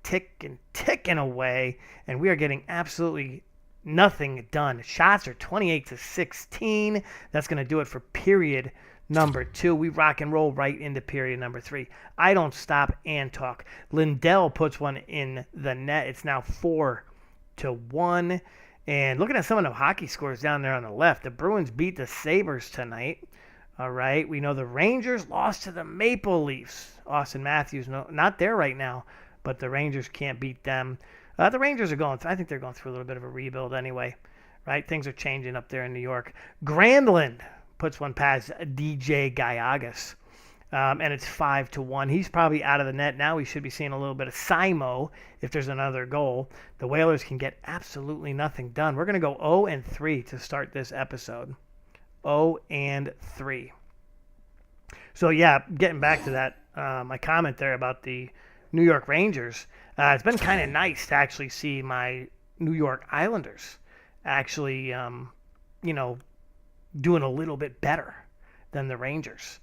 away, and we are getting absolutely nothing done. Shots are 28-16. That's going to do it for period number 2. We rock and roll right into period number 3. I don't stop and talk. Lindell puts one in the net. It's now 4-1. And looking at some of the hockey scores down there on the left, the Bruins beat the Sabres tonight. All right, we know the Rangers lost to the Maple Leafs. Austin Matthews, not there right now, but the Rangers can't beat them. The Rangers are I think they're going through a little bit of a rebuild anyway, right? Things are changing up there in New York. Granlund puts one past DJ Gallegos, and it's 5-1. He's probably out of the net now. We should be seeing a little bit of Simo if there's another goal. The Whalers can get absolutely nothing done. We're going to go 0-3 to start this episode. 0-3. So, yeah, getting back to that, my comment there about the New York Rangers, it's been kind of nice to actually see my New York Islanders actually, doing a little bit better than the Rangers,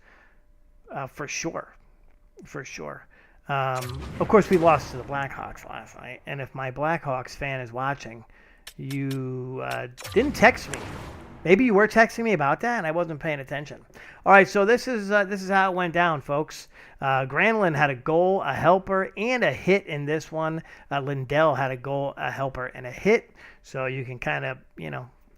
for sure. Of course, we lost to the Blackhawks last night, and if my Blackhawks fan is watching, you didn't text me. Maybe you were texting me about that, and I wasn't paying attention. All right, so this is how it went down, folks. Granlund had a goal, a helper, and a hit in this one. Lindell had a goal, a helper, and a hit. So you can kind of,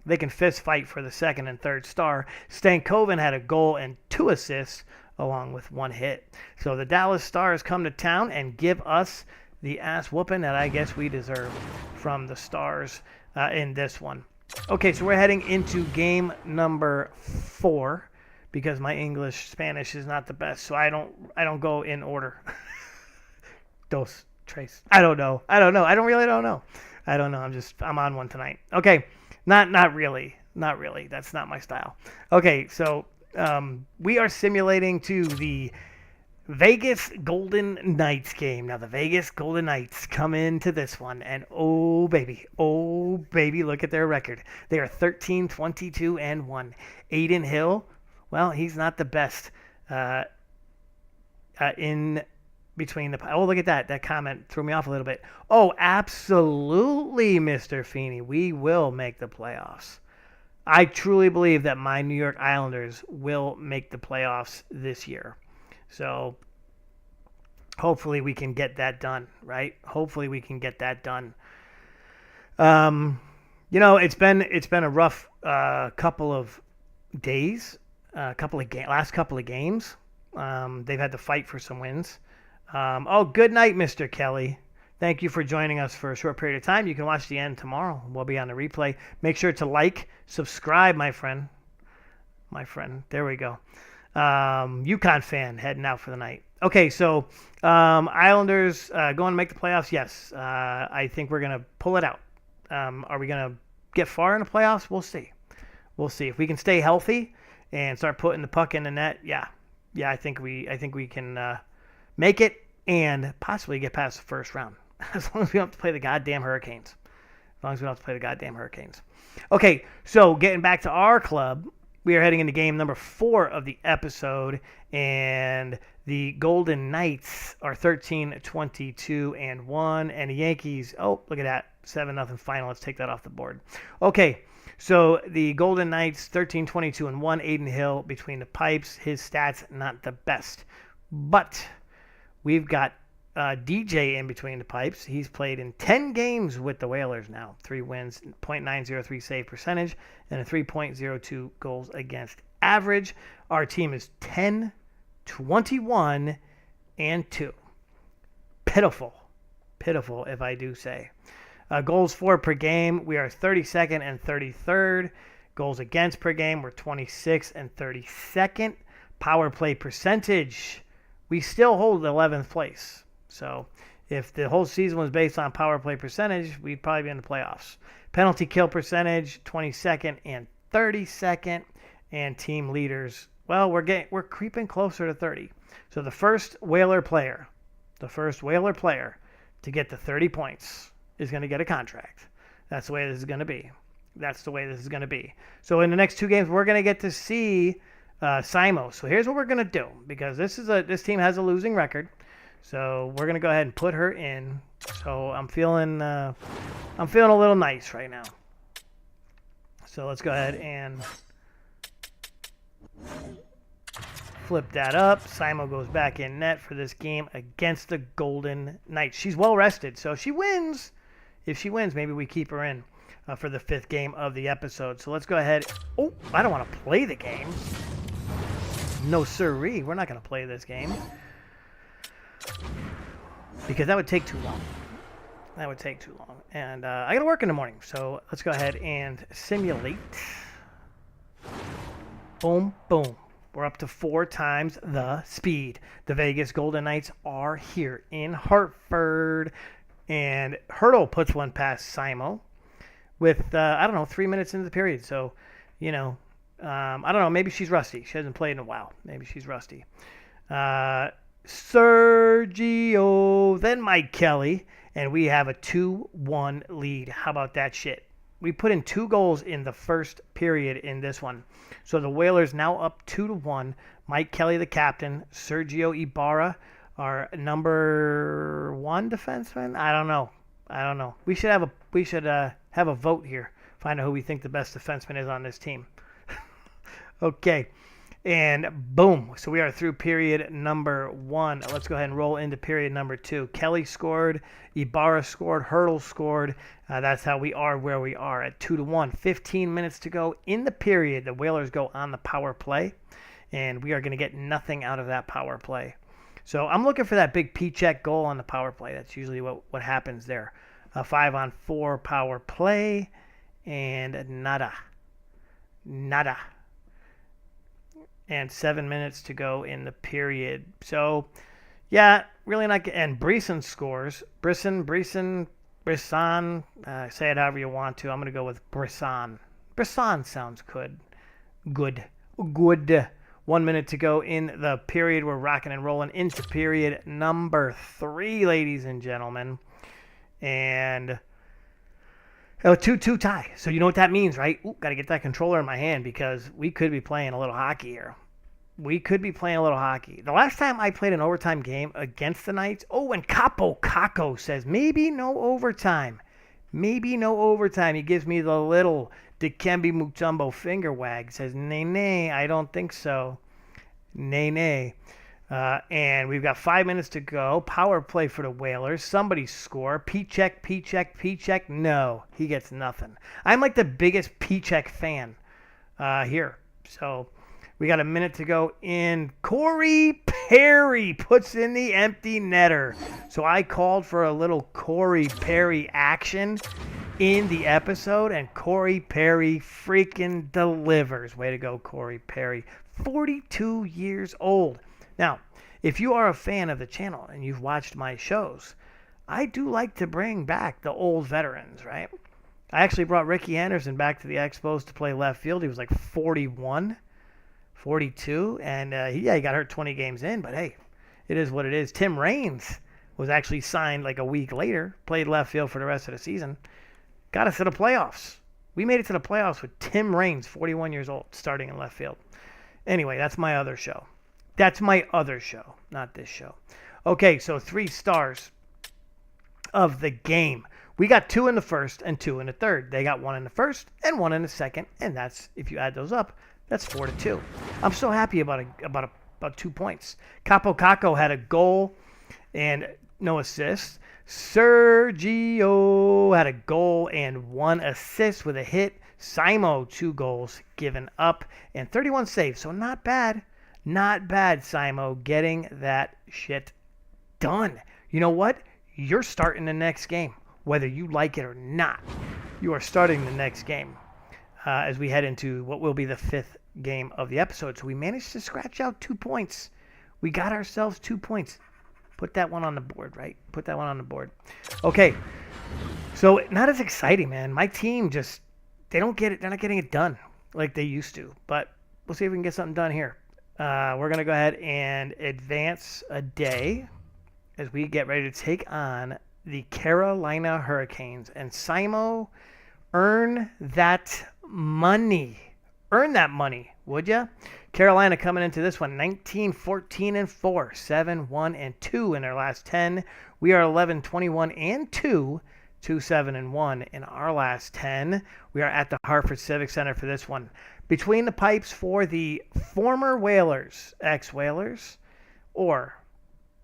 they can fist fight for the second and third star. Stankoven had a goal and 2 assists, along with 1 hit. So the Dallas Stars come to town and give us the ass whooping that I guess we deserve from the Stars in this one. Okay, so we're heading into game number 4 because my Spanish is not the best, so I don't go in order. Dos, tres. I don't know. I don't know. I'm on one tonight. Okay, not really. That's not my style. Okay, so we are simulating to the Vegas Golden Knights game. Now, the Vegas Golden Knights come into this one, and oh, baby, look at their record. They are 13-22-1. Aiden Hill, well, he's not the best in between the... Oh, look at that. That comment threw me off a little bit. Oh, absolutely, Mr. Feeney. We will make the playoffs. I truly believe that my New York Islanders will make the playoffs this year. So hopefully we can get that done, right? Hopefully we can get that done. It's been a rough couple of days, last couple of games. They've had to fight for some wins. Good night, Mr. Kelly. Thank you for joining us for a short period of time. You can watch the end tomorrow. We'll be on the replay. Make sure to like, subscribe, my friend. There we go. UConn fan heading out for the night. Okay, so Islanders going to make the playoffs? Yes. I think we're going to pull it out. Are we going to get far in the playoffs? We'll see. If we can stay healthy and start putting the puck in the net, yeah, I think we can make it and possibly get past the first round. As long as we don't have to play the goddamn Hurricanes. As long as we don't have to play the goddamn Hurricanes. Okay, so getting back to our club, we are heading into game number 4 of the episode, and the Golden Knights are 13-22-1, and the Yankees, oh, look at that, 7-0 final. Let's take that off the board. Okay, so the Golden Knights 13-22-1, Aiden Hill between the pipes. His stats not the best, but we've got DJ in between the pipes. He's played in 10 games with the Whalers now. 3 wins, .903 save percentage, and a 3.02 goals against average. Our team is 10-21-2. Pitiful if I do say. Goals for per game, we are 32nd and 33rd. Goals against per game, we're 26th and 32nd. Power play percentage, we still hold 11th place. So if the whole season was based on power play percentage, we'd probably be in the playoffs. Penalty kill percentage, 22nd and 32nd. And team leaders, well, we're creeping closer to 30. So the first Whaler player to get to 30 points is going to get a contract. That's the way this is going to be. So in the next 2 games, we're going to get to see Simo. So here's what we're going to do, because this team has a losing record. So we're going to go ahead and put her in. So I'm feeling a little nice right now. So let's go ahead and flip that up. Simo goes back in net for this game against the Golden Knights. She's well rested, so if she wins, maybe we keep her in for the 5th game of the episode. So let's go ahead. Oh, I don't want to play the game. No sirree, we're not going to play this game, because that would take too long. And I got to work in the morning, so let's go ahead and simulate. Boom, boom. We're up to 4 times the speed. The Vegas Golden Knights are here in Hartford. And Hurdle puts one past Simo with, 3 minutes into the period. So, I don't know. Maybe she's rusty. She hasn't played in a while. Maybe she's rusty. Sergio, then Mike Kelly, and we have a 2-1 lead. How about that shit? We put in 2 goals in the first period in this one. So the Whalers now up 2-1. Mike Kelly, the captain. Sergio Ibarra, our number 1 defenseman. I don't know. We should have a vote here. Find out who we think the best defenseman is on this team. Okay. And boom. So we are through period number 1. Let's go ahead and roll into period number 2. Kelly scored. Ibarra scored. Hurdle scored. That's how we are where we are at 2-1. 15 minutes to go in the period. The Whalers go on the power play, and we are going to get nothing out of that power play. So I'm looking for that big P-check goal on the power play. That's usually what happens there. A 5-on-4 power play, and nada. And 7 minutes to go in the period. So, yeah, really not. And Brisson scores. Brisson. Say it however you want to. I'm going to go with Brisson. Brisson sounds good. Good. 1 minute to go in the period. We're rocking and rolling into period number 3, ladies and gentlemen. And 2-2 tie. So you know what that means, right? Got to get that controller in my hand, because we could be playing a little hockey here. The last time I played an overtime game against the Knights, and Capo Caco says, maybe no overtime. He gives me the little Dikembe Mutombo finger wag. Says, nay, I don't think so. Nay. And we've got 5 minutes to go. Power play for the Whalers. Somebody score. P-check. No, he gets nothing. I'm like the biggest P-check fan here. So we got a minute to go in. Corey Perry puts in the empty netter. So I called for a little Corey Perry action in the episode, and Corey Perry freaking delivers. Way to go, Corey Perry. 42 years old. Now, if you are a fan of the channel and you've watched my shows, I do like to bring back the old veterans, right? I actually brought Ricky Henderson back to the Expos to play left field. He was like 41, 42, and he got hurt 20 games in, but hey, it is what it is. Tim Raines was actually signed like a week later, played left field for the rest of the season, got us to the playoffs. We made it to the playoffs with Tim Raines, 41 years old, starting in left field. Anyway, that's my other show. That's my other show, not this show. Okay, so 3 stars of the game. We got 2 in the first and 2 in the third. They got 1 in the first and 1 in the second, and that's, if you add those up, that's 4-2. I'm so happy about 2 points. Capo Caco had a goal and no assists. Sergio had a goal and 1 assist with a hit. Simo, 2 goals given up and 31 saves. So not bad. Not bad, Simo, getting that shit done. You know what? You're starting the next game, whether you like it or not. You are starting the next game as we head into what will be the 5th game of the episode. So we managed to scratch out 2 points. We got ourselves 2 points. Put that one on the board, right? Put that one on the board. Okay. So not as exciting, man. My team just, they're not getting it done like they used to. But we'll see if we can get something done here. We're going to go ahead and advance a day as we get ready to take on the Carolina Hurricanes. And Simo, earn that money. Earn that money, would ya? Carolina coming into this one 19-14-4, 7-1-2 in their last 10. We are 11-21-2, 2-7-1 in our last 10. We are at the Hartford Civic Center for this one. Between the pipes for the former Whalers, ex-Whalers, or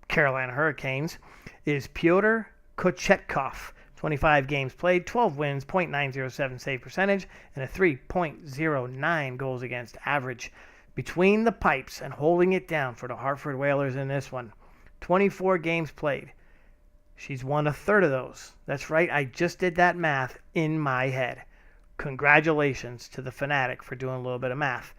Carolina Hurricanes, is Pyotr Kochetkov. 25 games played, 12 wins, .907 save percentage, and a 3.09 goals against average. Between the pipes and holding it down for the Hartford Whalers in this one. 24 games played. She's won a third of those. That's right, I just did that math in my head. Congratulations to the fanatic for doing a little bit of math.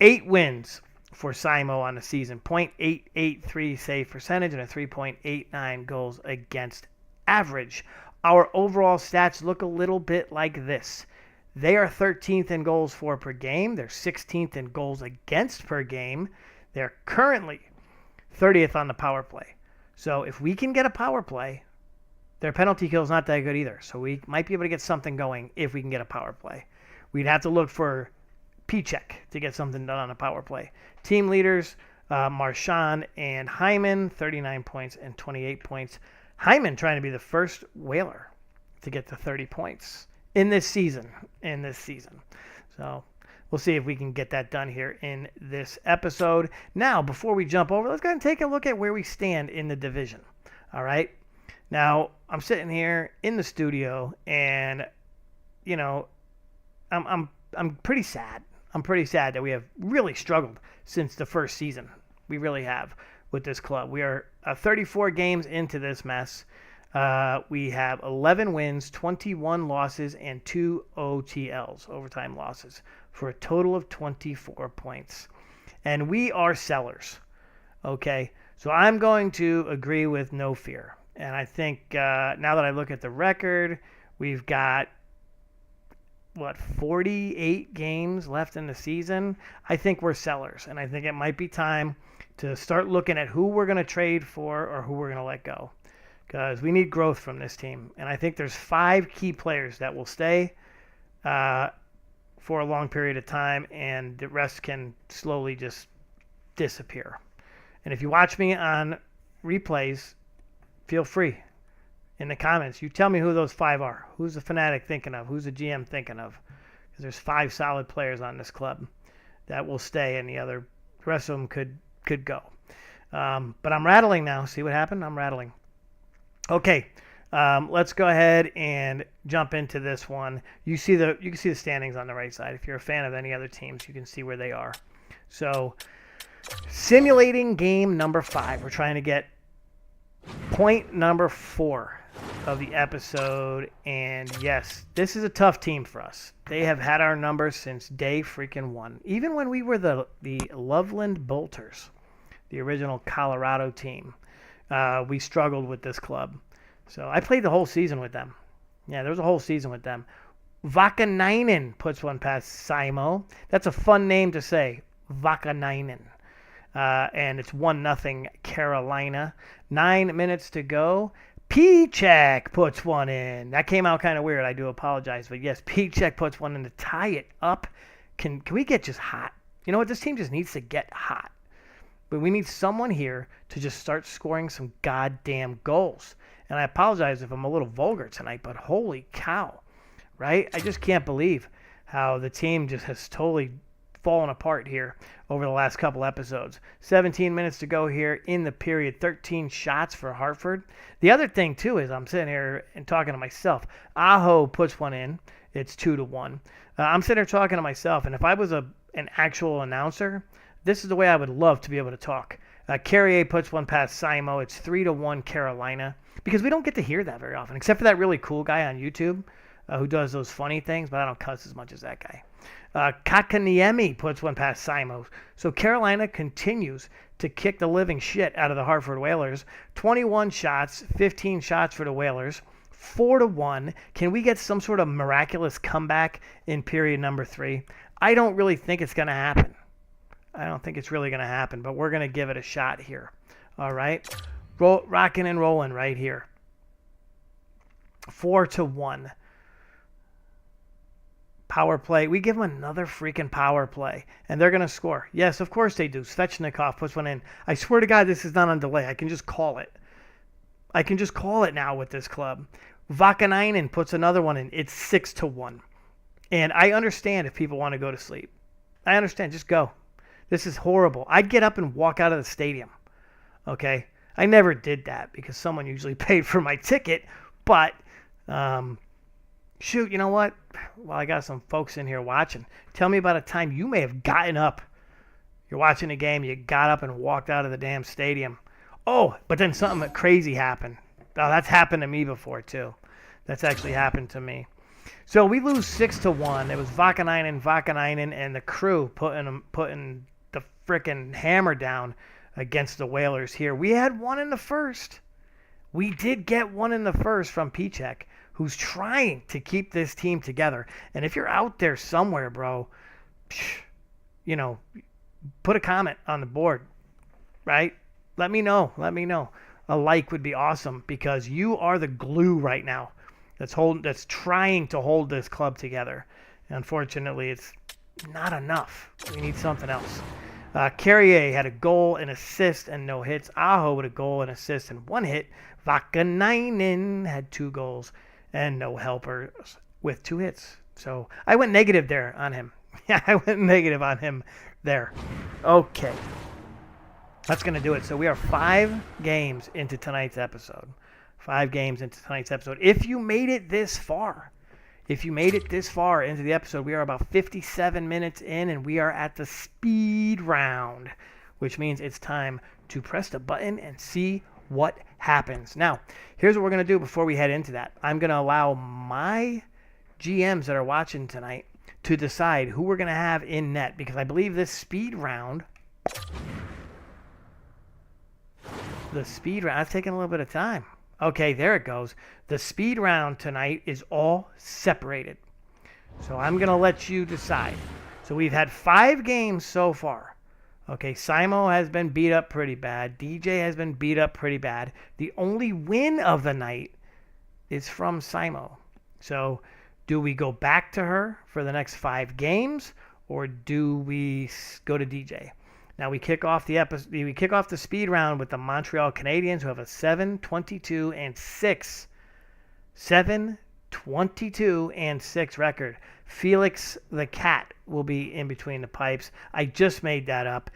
8 wins for Simo on the season. .883 save percentage and a 3.89 goals against average. Our overall stats look a little bit like this. They are 13th in goals for per game. They're 16th in goals against per game. They're currently 30th on the power play. So if we can get a power play, their penalty kill is not that good either. So we might be able to get something going if we can get a power play. We'd have to look for P-check to get something done on a power play. Team leaders, Marchand and Hyman, 39 points and 28 points. Hyman trying to be the first Whaler to get to 30 points in this season. So we'll see if we can get that done here in this episode. Now, before we jump over, let's go ahead and take a look at where we stand in the division. All right. Now, I'm sitting here in the studio, and you know, I'm pretty sad. I'm pretty sad that we have really struggled since the first season. We really have with this club. We are 34 games into this mess. We have 11 wins, 21 losses, and 2 OTLs, overtime losses, for a total of 24 points. And we are sellers. Okay, so I'm going to agree with no fear. And I think now that I look at the record, we've got 48 games left in the season. I think we're sellers, and I think it might be time to start looking at who we're going to trade for or who we're going to let go, because we need growth from this team. And I think there's 5 key players that will stay for a long period of time, and the rest can slowly just disappear. And if you watch me on replays, feel free in the comments. You tell me who those 5 are. Who's the fanatic thinking of? Who's the GM thinking of? Because there's 5 solid players on this club that will stay, and the rest of them could go. But I'm rattling now. See what happened? I'm rattling. Okay, let's go ahead and jump into this one. You can see the standings on the right side. If you're a fan of any other teams, you can see where they are. So, simulating game number 5. We're trying to get point number 4 of the episode, and yes, this is a tough team for us. They have had our numbers since day freaking 1. Even when we were the Loveland Bolters, the original Colorado team, we struggled with this club. So I played the whole season with them. Yeah, there was a whole season with them. Vakanainen puts one past Simo. That's a fun name to say, Vakanainen. and it's 1-0 Carolina. 9 minutes to go. P-Check puts one in. That came out kind of weird. I do apologize. But yes, P-Check puts one in to tie it up. Can we get just hot? You know what? This team just needs to get hot. But we need someone here to just start scoring some goddamn goals. And I apologize if I'm a little vulgar tonight, but holy cow, right? I just can't believe how the team just has totally fallen apart here over the last couple episodes. 17 minutes to go here in the period. 13 shots for Hartford. The other thing, too, is I'm sitting here and talking to myself. Aho puts one in. It's 2-1. I'm sitting here talking to myself, and if I was an actual announcer, this is the way I would love to be able to talk. Carrier puts one past Simo. It's 3-1 Carolina. Because we don't get to hear that very often, except for that really cool guy on YouTube who does those funny things, but I don't cuss as much as that guy. Kakaniemi puts one past Simo. So Carolina continues to kick the living shit out of the Hartford Whalers. 21 shots, 15 shots for the Whalers. 4-1. Can we get some sort of miraculous comeback in period number 3? I don't really think it's going to happen. I don't think it's really going to happen, but we're going to give it a shot here. All right? Rocking and rolling right here. 4-1. Power play. We give them another freaking power play, and they're going to score. Yes, of course they do. Svechnikov puts one in. I swear to God, this is not on delay. I can just call it. I can just call it now with this club. Vakanainen puts another one in. It's 6-1. And I understand if people want to go to sleep. I understand. Just go. This is horrible. I'd get up and walk out of the stadium. Okay? I never did that because someone usually paid for my ticket. But, shoot, you know what? Well, I got some folks in here watching. Tell me about a time you may have gotten up. You're watching a game. You got up and walked out of the damn stadium. Oh, but then something crazy happened. Oh, that's happened to me before, too. That's actually happened to me. So we lose 6-1. It was Vakanainen and the crew putting the frickin' hammer down against the Whalers here. We had one in the first. We did get one in the first from Pichek, who's trying to keep this team together. And if you're out there somewhere, bro, you know, put a comment on the board, right? Let me know. Let me know. A like would be awesome because you are the glue right now that's trying to hold this club together. Unfortunately, it's not enough. We need something else. Carrier had a goal, an assist, and no hits. Aho with a goal, an assist, and 1 hit. Vakanainen had 2 goals and no helpers with 2 hits. So I went negative there on him. Yeah, I went negative on him there. Okay. That's going to do it. So we are 5 games into tonight's episode. 5 games into tonight's episode. If you made it this far into the episode, we are about 57 minutes in, and we are at the speed round, which means it's time to press the button and see what happens. Now, here's what we're going to do before we head into that. I'm going to allow my GMs that are watching tonight to decide who we're going to have in net, because I believe this speed round... that's taking a little bit of time. Okay, there it goes. The speed round tonight is all separated. So I'm going to let you decide. So we've had 5 games so far. Okay, Simo has been beat up pretty bad. DJ has been beat up pretty bad. The only win of the night is from Simo. So do we go back to her for the next 5 games, or do we go to DJ? Now we kick off the episode. We kick off the speed round with the Montreal Canadiens, who have a 7-22-6. 7-22-6 record. Felix the Cat will be in between the pipes. I just made that up,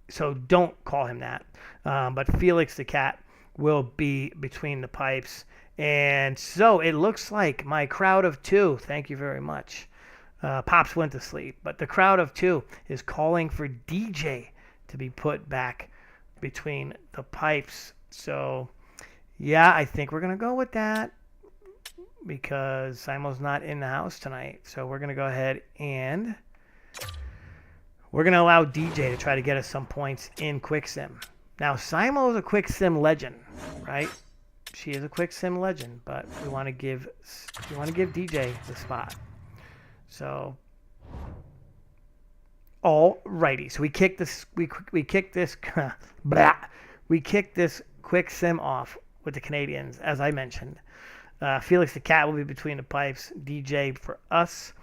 so don't call him that. But Felix the Cat will be between the pipes. And so it looks like my crowd of 2, thank you very much, Pops went to sleep, but the crowd of 2 is calling for DJ to be put back between the pipes. So, yeah, I think we're going to go with that because Simo's not in the house tonight. So we're going to go ahead and we're going to allow DJ to try to get us some points in Quick Sim. Now, Simo is a Quick Sim legend, right? She is a Quick Sim legend, but we want to give DJ the spot. So, Alrighty, so we kick this blah, we kick this quick sim off with the Canadians, as I mentioned. Felix the Cat will be between the pipes. DJ for us.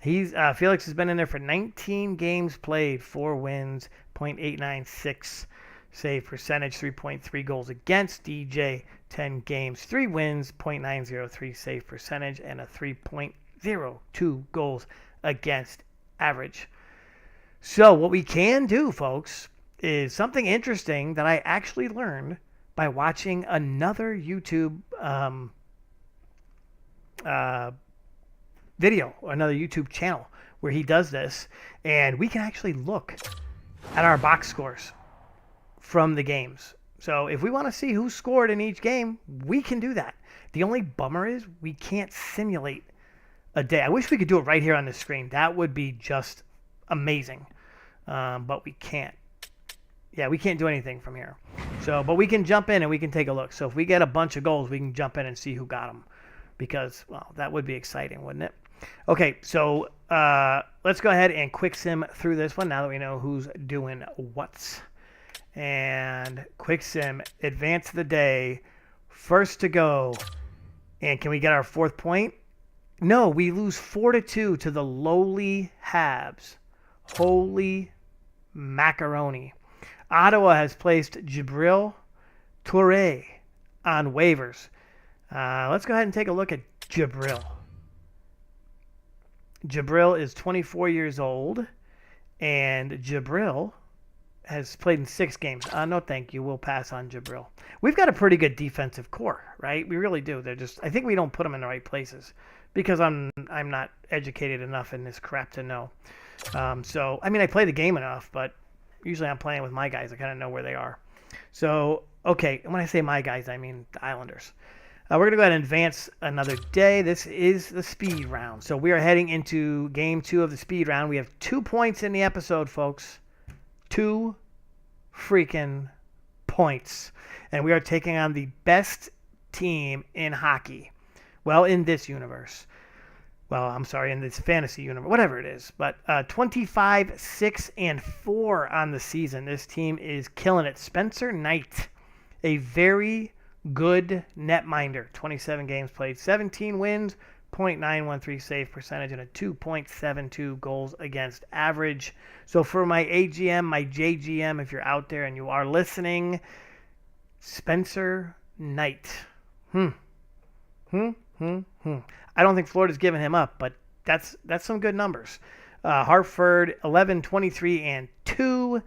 Felix has been in there for 19 games played, 4 wins, .896 save percentage, 3.3 goals against. DJ 10 games, 3 wins, .903 save percentage, and a 3.02 goals against average. So what we can do, folks, is something interesting that I actually learned by watching another YouTube video, or another YouTube channel where he does this, and we can actually look at our box scores from the games. So if we want to see who scored in each game, we can do that. The only bummer is we can't simulate a day. I wish we could do it right here on the screen. That would be just amazing. But we can't. Yeah, we can't do anything from here. So, but we can jump in and we can take a look. So if we get a bunch of goals, we can jump in and see who got them. Because, well, that would be exciting, wouldn't it? Okay, so let's go ahead and quick sim through this one now that we know who's doing what's. And quick sim, advance the day, first to go. And can we get our 4th point? No, we lose 4-2 to the lowly Habs. Holy macaroni. Ottawa has placed Jabril Touré on waivers. Let's go ahead and take a look at Jabril. Jabril is 24 years old, and Jabril has played in 6 games. No, thank you. We'll pass on Jabril. We've got a pretty good defensive core, right? We really do. I think we don't put them in the right places because I'm not educated enough in this crap to know. So, I mean, I play the game enough, but usually I'm playing with my guys. I kind of know where they are. So, okay, and when I say my guys, I mean the Islanders. We're going to go ahead and advance another day. This is the speed round. So we are heading into game 2 of the speed round. We have 2 points in the episode, folks. 2 freaking points. And we are taking on the best team in hockey. Well, in this universe. Well, I'm sorry, in this fantasy universe, whatever it is. But 25, 6, and 4 on the season. This team is killing it. Spencer Knight, a very good netminder. 27 games played, 17 wins, .913 save percentage, and a 2.72 goals against average. So for my AGM, my JGM, if you're out there and you are listening, Spencer Knight. I don't think Florida's given him up, but that's some good numbers. Hartford 11, 23, and 2.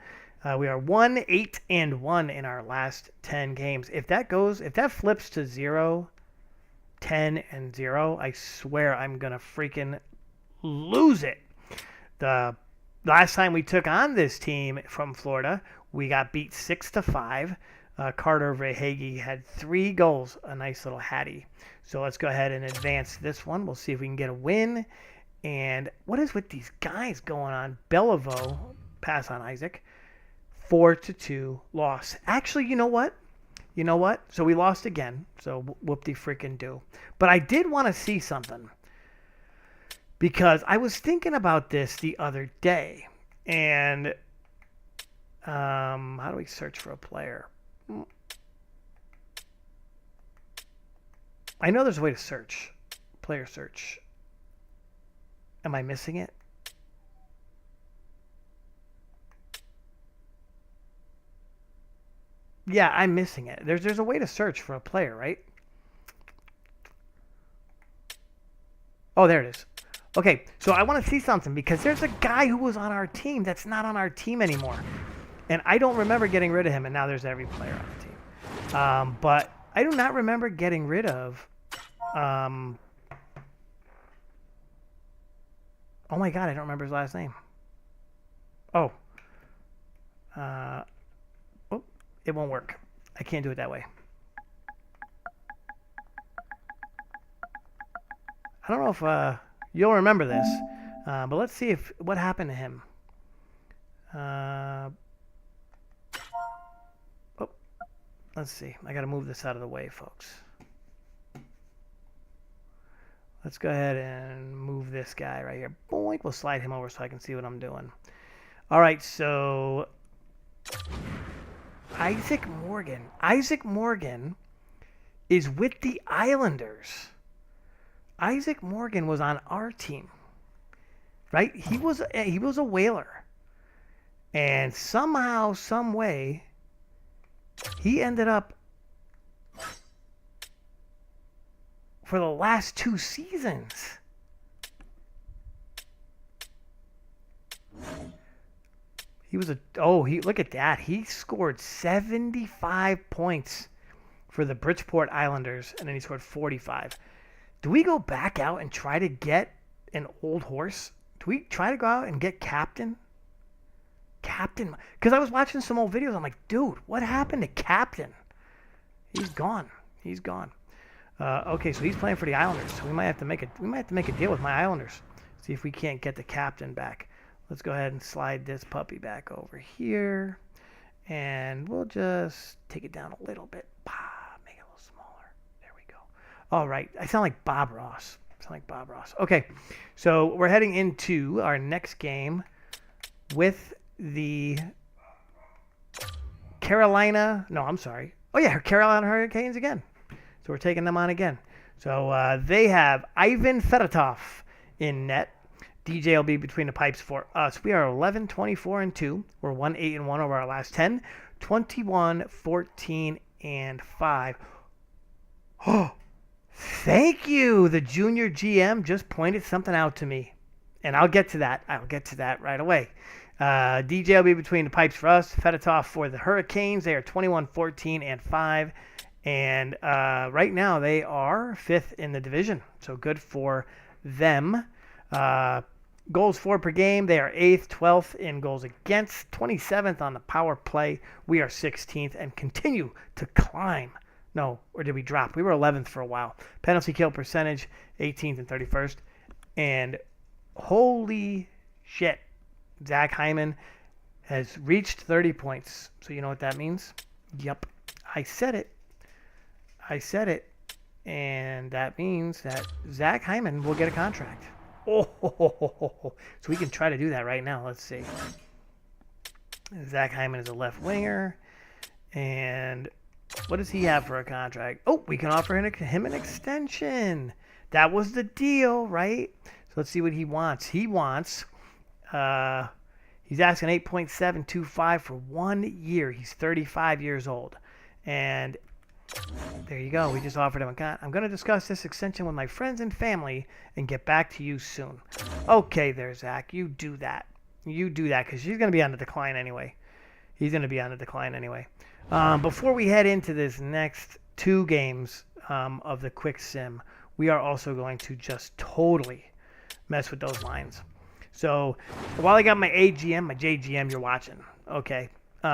We are 1, 8, and 1 in our last 10 games. If that flips to 0, 10, and 0, I swear I'm gonna freaking lose it. The last time we took on this team from Florida, we got beat 6-5. Carter Verhaeghe had 3 goals, a nice little hattie. So let's go ahead and advance this one. We'll see if we can get a win. And what is with these guys going on? Beliveau, pass on Isaac. 4-2 loss. Actually, you know what? So we lost again. So whoop-de-freaking-do. But I did want to see something. Because I was thinking about this the other day. And how do we search for a player? I know there's a way to search. Player search. Am I missing it? Yeah, I'm missing it. There's a way to search for a player, right? Oh, there it is. Okay, so I want to see something because there's a guy who was on our team that's not on our team anymore. And I don't remember getting rid of him, and now there's every player on the team. But I do not remember getting rid of... oh my God, I don't remember his last name. Oh. It won't work. I can't do it that way. I don't know if you'll remember this, but let's see what happened to him. Let's see. I got to move this out of the way, folks. Let's go ahead and move this guy right here. Boink. We'll slide him over so I can see what I'm doing. All right, so Isaac Morgan. Isaac Morgan is with the Islanders. Isaac Morgan was on our team, right? He was a Whaler, and somehow, some way, he ended up for the last 2 seasons. He was look at that. He scored 75 points for the Bridgeport Islanders, and then he scored 45. Do we go back out and try to get an old horse? Do we try to go out and get Captain? Captain? Because I was watching some old videos. I'm like, dude, what happened to Captain? He's gone. He's gone. Okay, so he's playing for the Islanders. So we might have to make a deal with my Islanders. See if we can't get the captain back. Let's go ahead and slide this puppy back over here, and we'll just take it down a little bit. Make it a little smaller. There we go. All right, I sound like Bob Ross. Okay, so we're heading into our next game with the Carolina Hurricanes again. So we're taking them on again. So they have Ivan Fedotov in net. DJ will be between the pipes for us. We are 11-24-2. We're 1-8-1 over our last 10. 21-14-5. Oh, thank you. The junior GM just pointed something out to me. And I'll get to that. Right away. DJ will be between the pipes for us. Fedotov for the Hurricanes. They are 21-14-5. And right now they are 5th in the division. So good for them. Goals for per game, they are 8th, 12th in goals against, 27th on the power play. We are 16th and continue to climb. No, or did we drop? We were 11th for a while. Penalty kill percentage, 18th and 31st. And holy shit, Zach Hyman has reached 30 points. So you know what that means? Yep, I said it. And that means that Zach Hyman will get a contract. So we can try to do that right now. Let's see. Zach Hyman is a left winger. And what does he have for a contract? Oh, we can offer him an extension. That was the deal, right? So let's see what he wants. He's asking 8.725 for 1 year. He's 35 years old. And there you go. We just offered him a contract. I'm going to discuss this extension with my friends and family and get back to you soon. Okay there, Zach. You do that because he's going to be on the decline anyway. Before we head into this next 2 games of the quick sim, we are also going to just totally mess with those lines. So while I got my AGM, my JGM, you're watching. Okay.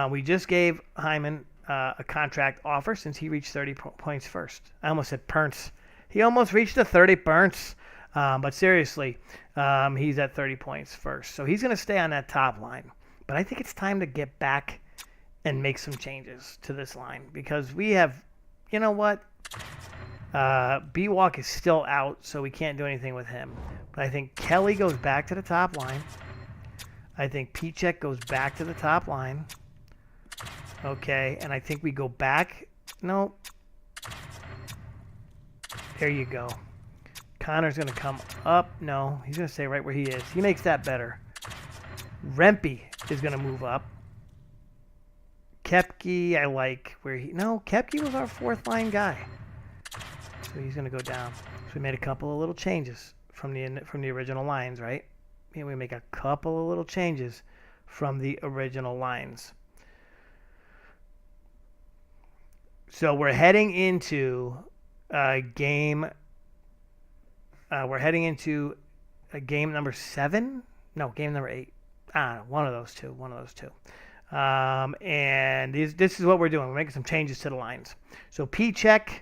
We just gave Hyman a contract offer since he reached 30 points first. I almost said Pernts. He almost reached the 30 Pernts. But seriously, he's at 30 points first. So he's going to stay on that top line. But I think it's time to get back and make some changes to this line. Because we have, you know what? B-Walk is still out, so we can't do anything with him. But I think Kelly goes back to the top line. I think Pichek goes back to the top line. Okay, and I think we go back. No. There you go. Connor's going to come up. No, he's going to stay right where he is. He makes that better. Rempe is going to move up. Kepke, I like where he... No, Kepke was our 4th line guy. So he's going to go down. So we made a couple of little changes from the original lines, right? Yeah, we make a couple of little changes from the original lines. So we're heading into a game. We're heading into a game number 7. No, game number 8. One of those two. And this is what we're doing. We're making some changes to the lines. So Pichek,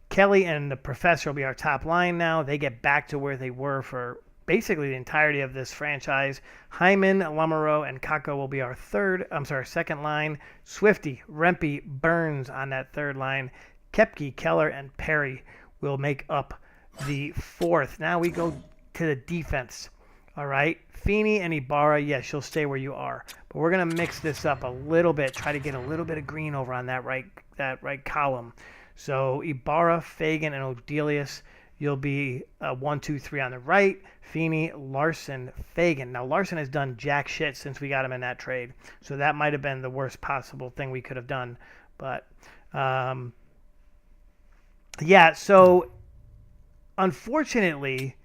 Kelly, and the Professor will be our top line now. They get back to where they were for basically the entirety of this franchise. Hyman, Lamoureux, and Kakko will be our second line. Swifty, Rempe, Burns on that third line. Kepke, Keller, and Perry will make up the 4th. Now we go to the defense. All right. Feeney and Ibarra, yes, you'll stay where you are. But we're going to mix this up a little bit, try to get a little bit of green over on that right column. So Ibarra, Fagan, and Odelius, you'll be 1, 2, 3 on the right. Feeney, Larson, Fagan. Now, Larson has done jack shit since we got him in that trade. So that might have been the worst possible thing we could have done. But, yeah, so unfortunately,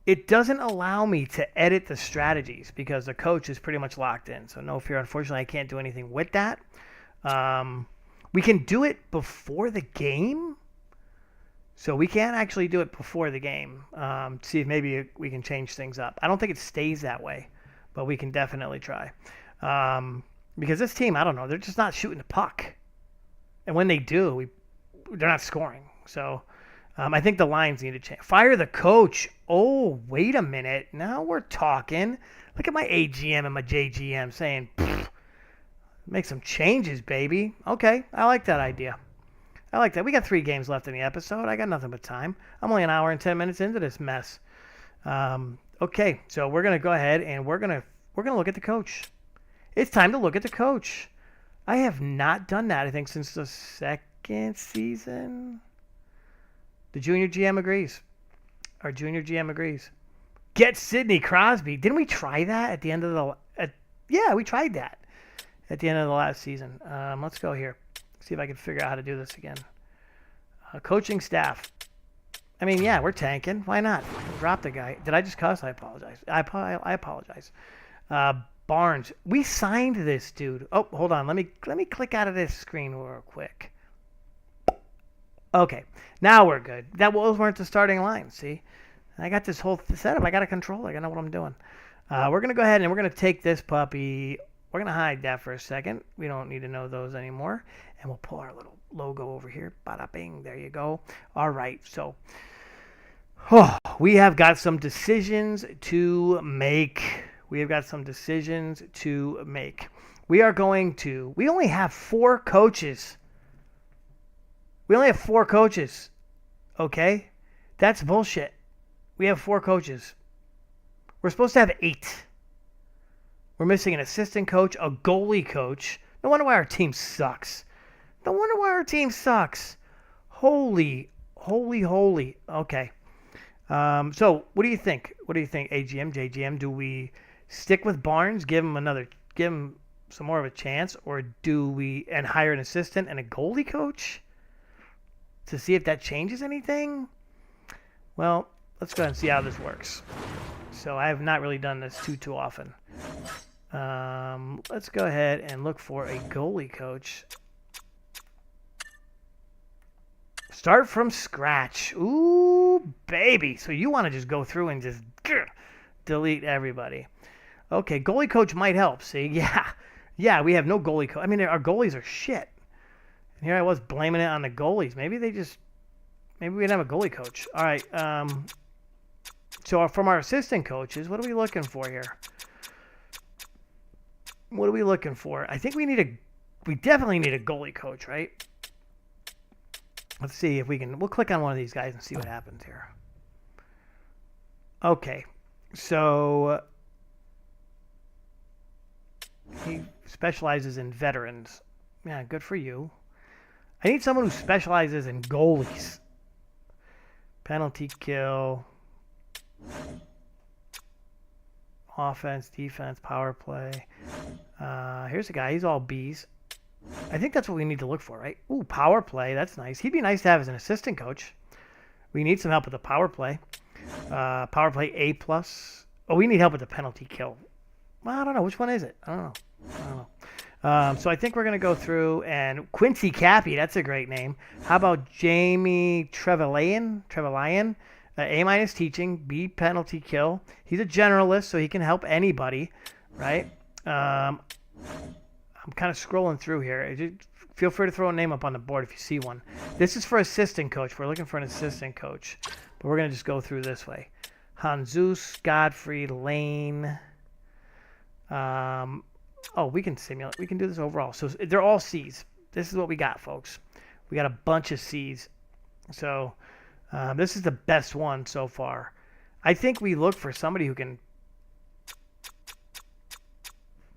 it doesn't allow me to edit the strategies because the coach is pretty much locked in. So no fear. Unfortunately, I can't do anything with that. We can do it before the game. So we can actually do it before the game. See if maybe we can change things up. I don't think it stays that way, but we can definitely try. Because this team, I don't know, they're just not shooting the puck. And when they do, they're not scoring. So I think the lines need to change. Fire the coach. Oh, wait a minute. Now we're talking. Look at my AGM and my JGM saying, make some changes, baby. Okay, I like that idea. I like that. We got 3 games left in the episode. I got nothing but time. I'm only an hour and 10 minutes into this mess. Okay, so we're gonna go ahead and we're gonna look at the coach. It's time to look at the coach. I have not done that, I think, since the second season. The junior GM agrees. Our junior GM agrees. Get Sidney Crosby. Didn't we try that at the end of the... yeah, we tried that at the end of the last season. Let's go here. See if I can figure out how to do this again. Coaching staff. I mean, yeah, we're tanking. Why not? Drop the guy. Did I just cuss? I apologize. I apologize. Barnes. We signed this dude. Oh, hold on. Let me click out of this screen real quick. Okay, now we're good. Those weren't the starting lines, see? I got this whole setup. I got a control. I know what I'm doing. We're going to go ahead and we're going to take this puppy. We're going to hide that for a second. We don't need to know those anymore. And we'll pull our little logo over here. Bada bing. There you go. All right, so we have got some decisions to make. We are going to... We only have 4 coaches. Okay? That's bullshit. We have 4 coaches. We're supposed to have 8. We're missing an assistant coach, a goalie coach. No wonder why our team sucks. Holy. Okay. So, what do you think? AGM, JGM? Do we stick with Barnes, give him some more of a chance, or do we hire an assistant and a goalie coach to see if that changes anything? Well, let's go ahead and see how this works. So I have not really done this too often. Let's go ahead and look for a goalie coach. Start from scratch. Ooh, baby. So you want to just go through and just delete everybody. Okay, goalie coach might help. See? Yeah, we have no goalie coach. I mean, our goalies are shit. And here I was blaming it on the goalies. Maybe we didn't have a goalie coach. All right. So from our assistant coaches, what are we looking for here? I think we definitely need a goalie coach, right? Let's see if we'll click on one of these guys and see what happens here. Okay. So he specializes in veterans. Yeah, good for you. I need someone who specializes in goalies. Penalty kill. Offense, defense, power play. Here's a guy. He's all B's. I think that's what we need to look for, right? Ooh, power play. That's nice. He'd be nice to have as an assistant coach. We need some help with the power play. Power play A+. Oh, we need help with the penalty kill. Well, I don't know. Which one is it? I don't know. So I think we're going to go through and Quincy Cappy. That's a great name. How about Jamie Trevelyan? A- teaching, B penalty kill. He's a generalist, so he can help anybody, right? I'm kind of scrolling through here. Feel free to throw a name up on the board if you see one. This is for assistant coach. We're looking for an assistant coach, but we're going to just go through this way. Jesus, Godfrey, Lane. We can simulate. We can do this overall. So they're all C's. This is what we got, folks. We got a bunch of C's. So this is the best one so far. I think we look for somebody who can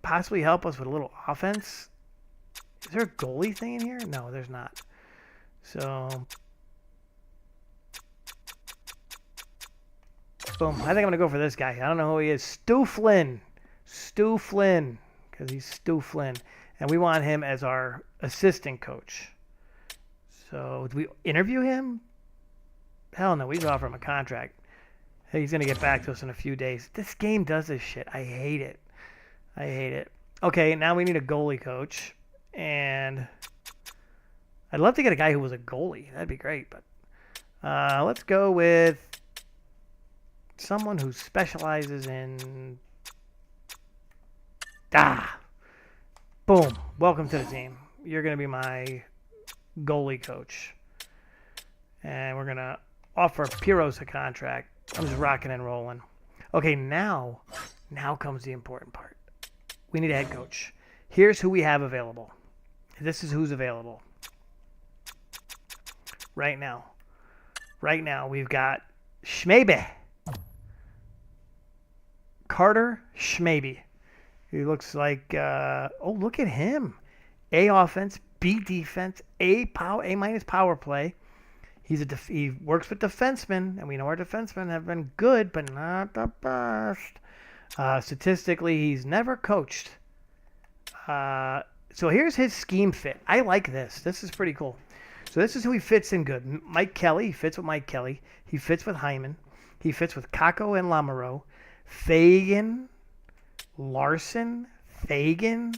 possibly help us with a little offense. Is there a goalie thing in here? No, there's not. So, boom. I think I'm going to go for this guy. I don't know who he is. Stu Flynn. Stu Flynn. Because he's Stu Flynn. And we want him as our assistant coach. So, do we interview him? Hell no. We just offer him a contract. He's going to get back to us in a few days. This game does this shit. I hate it. I hate it. Okay, now we need a goalie coach. And I'd love to get a guy who was a goalie. That'd be great. But let's go with someone who specializes in... Boom. Welcome to the team. You're going to be my goalie coach. And we're going to offer Piros a contract. I'm just rocking and rolling. Okay, now comes the important part. We need a head coach. Here's who we have available. This is who's available. Right now. Right now, we've got Schmabe. Carter Schmabe. He looks like, oh, look at him. A offense, B defense, A minus power play. He works with defensemen, and we know our defensemen have been good, but not the best. Statistically, he's never coached. So here's his scheme fit. I like this. This is pretty cool. So this is who he fits in good. Mike Kelly. He fits with Mike Kelly. He fits with Hyman. He fits with Kakko and Lamoureux. Fagan, Larson, Fagan,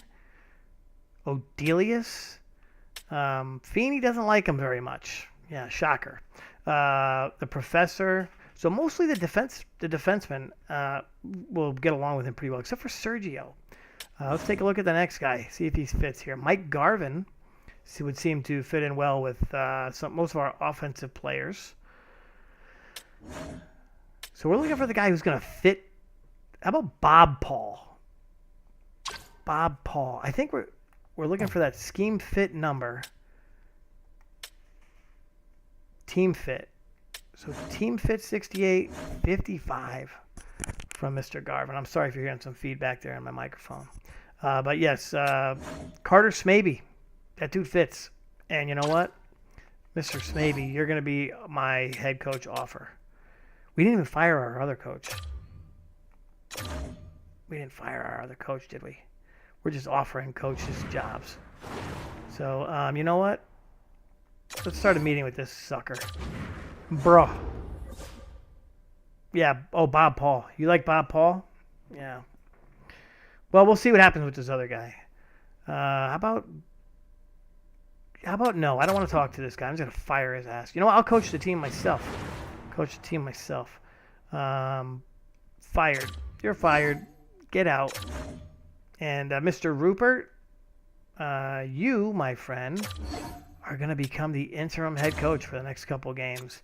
Odelius. Feeney doesn't like him very much. Yeah, shocker. The professor. So mostly the defensemen will get along with him pretty well, except for Sergio. Let's take a look at the next guy, see if he fits here. Mike Garvin would seem to fit in well with most of our offensive players. So we're looking for the guy who's going to fit. How about Bob Paul? Bob Paul. I think we're looking for that scheme fit number. Team fit. So team fit 68, 55 from Mr. Garvin. I'm sorry if you're hearing some feedback there on my microphone. But yes, Carter Schmabe. That dude fits. And you know what? Mr. Schmabe, you're going to be my head coach offer. We didn't even fire our other coach. We didn't fire our other coach, did we? We're just offering coaches jobs. So, you know what? Let's start a meeting with this sucker. Bro. Yeah. Oh, Bob Paul. You like Bob Paul? Yeah. Well, we'll see what happens with this other guy. How about no? I don't want to talk to this guy. I'm just going to fire his ass. You know what? I'll coach the team myself. Fired. You're fired. Get out. And Mr. Rupert, you, my friend, are going to become the interim head coach for the next couple of games.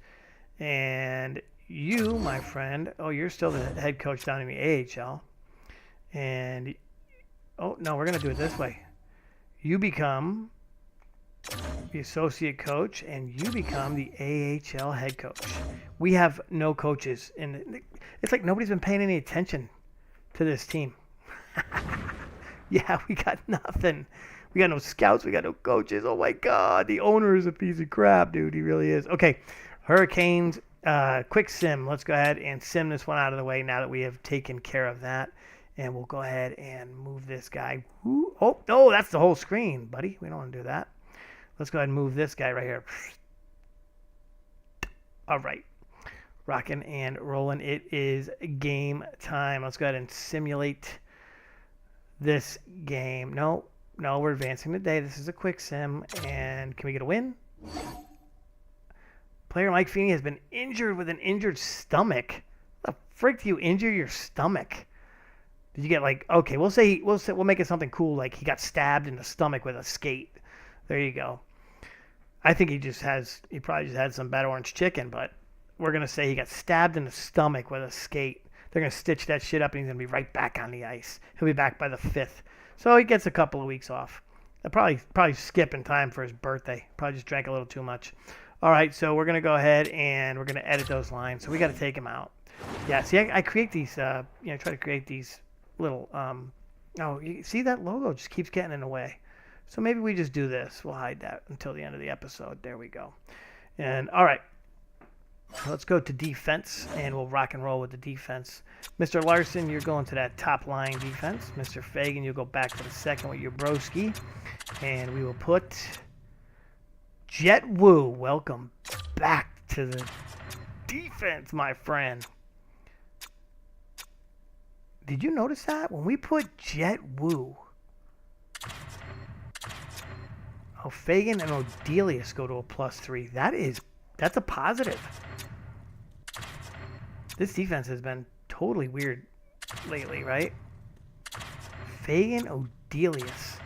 And you, my friend, you're still the head coach down in the AHL. And, no, we're going to do it this way. You become the associate coach, and you become the AHL head coach. We have no coaches. And it's like nobody's been paying any attention to this team. Yeah, we got nothing. We got no scouts. We got no coaches. Oh, my God. The owner is a piece of crap, dude. He really is. Okay, Hurricanes, quick sim. Let's go ahead and sim this one out of the way now that we have taken care of that. And we'll go ahead and move this guy. Ooh, oh, no, that's the whole screen, buddy. We don't want to do that. Let's go ahead and move this guy right here. All right. Rocking and rolling. It is game time. Let's go ahead and simulate this game. No, we're advancing today. This is a quick sim. And can we get a win? Player Mike Feeney has been injured with an injured stomach. How the frick do you injure your stomach? Did you get okay, we'll make it something cool, like he got stabbed in the stomach with a skate. There you go. I think he probably just had some bad orange chicken, but we're going to say he got stabbed in the stomach with a skate. They're going to stitch that shit up and he's going to be right back on the ice. He'll be back by the 5th. So he gets a couple of weeks off. Probably skipping time for his birthday. Probably just drank a little too much. All right, so we're going to go ahead and we're going to edit those lines. So we got to take him out. Yeah, see, I create these, try to create these little Oh, you see that logo just keeps getting in the way. So maybe we just do this. We'll hide that until the end of the episode. There we go. And all right, let's go to defense, and we'll rock and roll with the defense. Mr. Larson, you're going to that top line defense. Mr. Fagan, you'll go back to the second with your broski. And we will put Jet Wu. Welcome back to the defense, my friend. Did you notice that? When we put Jet Wu, Fagan and Odelius go to a +3. That's a positive. This defense has been totally weird lately, right? Fagan, Odelius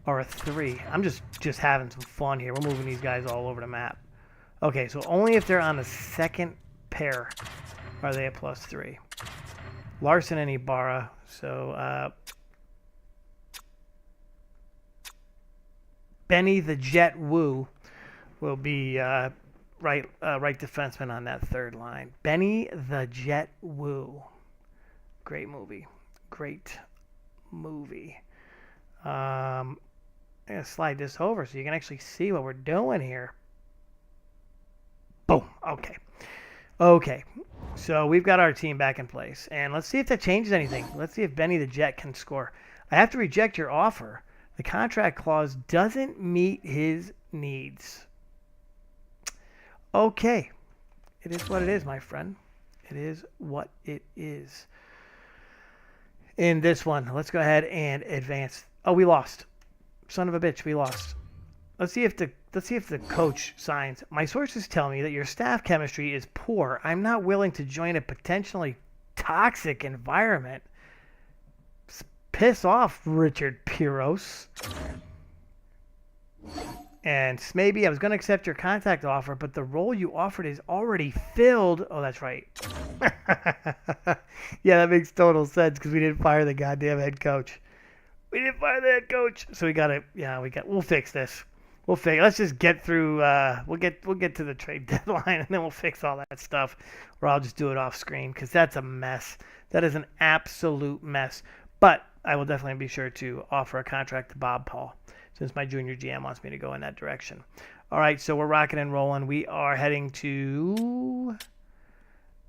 are a 3. I'm just having some fun here. We're moving these guys all over the map. Okay, so only if they're on the second pair are they a +3. Larson and Ibarra. So Benny the Jet Wu will be right defenseman on that third line. Benny the Jet Wu. Great movie. I'm going to slide this over so you can actually see what we're doing here. Boom. Okay. So we've got our team back in place. And let's see if that changes anything. Let's see if Benny the Jet can score. I have to reject your offer. The contract clause doesn't meet his needs. Okay. It is what it is, my friend. It is what it is. In this one, let's go ahead and advance. Oh, we lost. Son of a bitch, we lost. Let's see if the coach signs. My sources tell me that your staff chemistry is poor. I'm not willing to join a potentially toxic environment. Piss off, Richard Piros. And maybe I was going to accept your contact offer, but the role you offered is already filled. Oh, that's right. Yeah, that makes total sense because we didn't fire the goddamn head coach. So we'll fix this. Let's just get through. We'll get to the trade deadline, and then we'll fix all that stuff, or I'll just do it off screen because that's a mess. That is an absolute mess. But I will definitely be sure to offer a contract to Bob Paul, since my junior GM wants me to go in that direction. All right, so we're rocking and rolling. We are heading to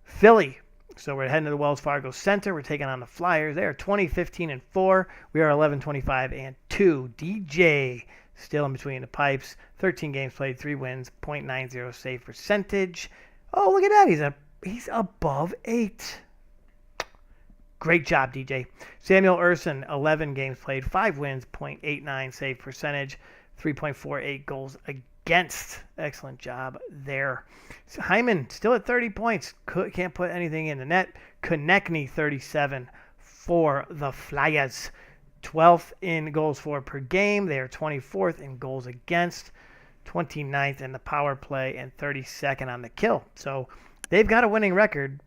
Philly. So we're heading to the Wells Fargo Center. We're taking on the Flyers. They are 20-15-4. We are 11-25-2. DJ still in between the pipes. 13 games played, 3 wins, .90 save percentage. Oh, look at that. He's above 8. Great job, DJ. Samuel Urson, 11 games played, 5 wins, .89 save percentage, 3.48 goals against. Excellent job there. Hyman still at 30 points. Can't put anything in the net. Konechny, 37 for the Flyers. 12th in goals for per game. They are 24th in goals against, 29th in the power play, and 32nd on the kill. So they've got a winning record.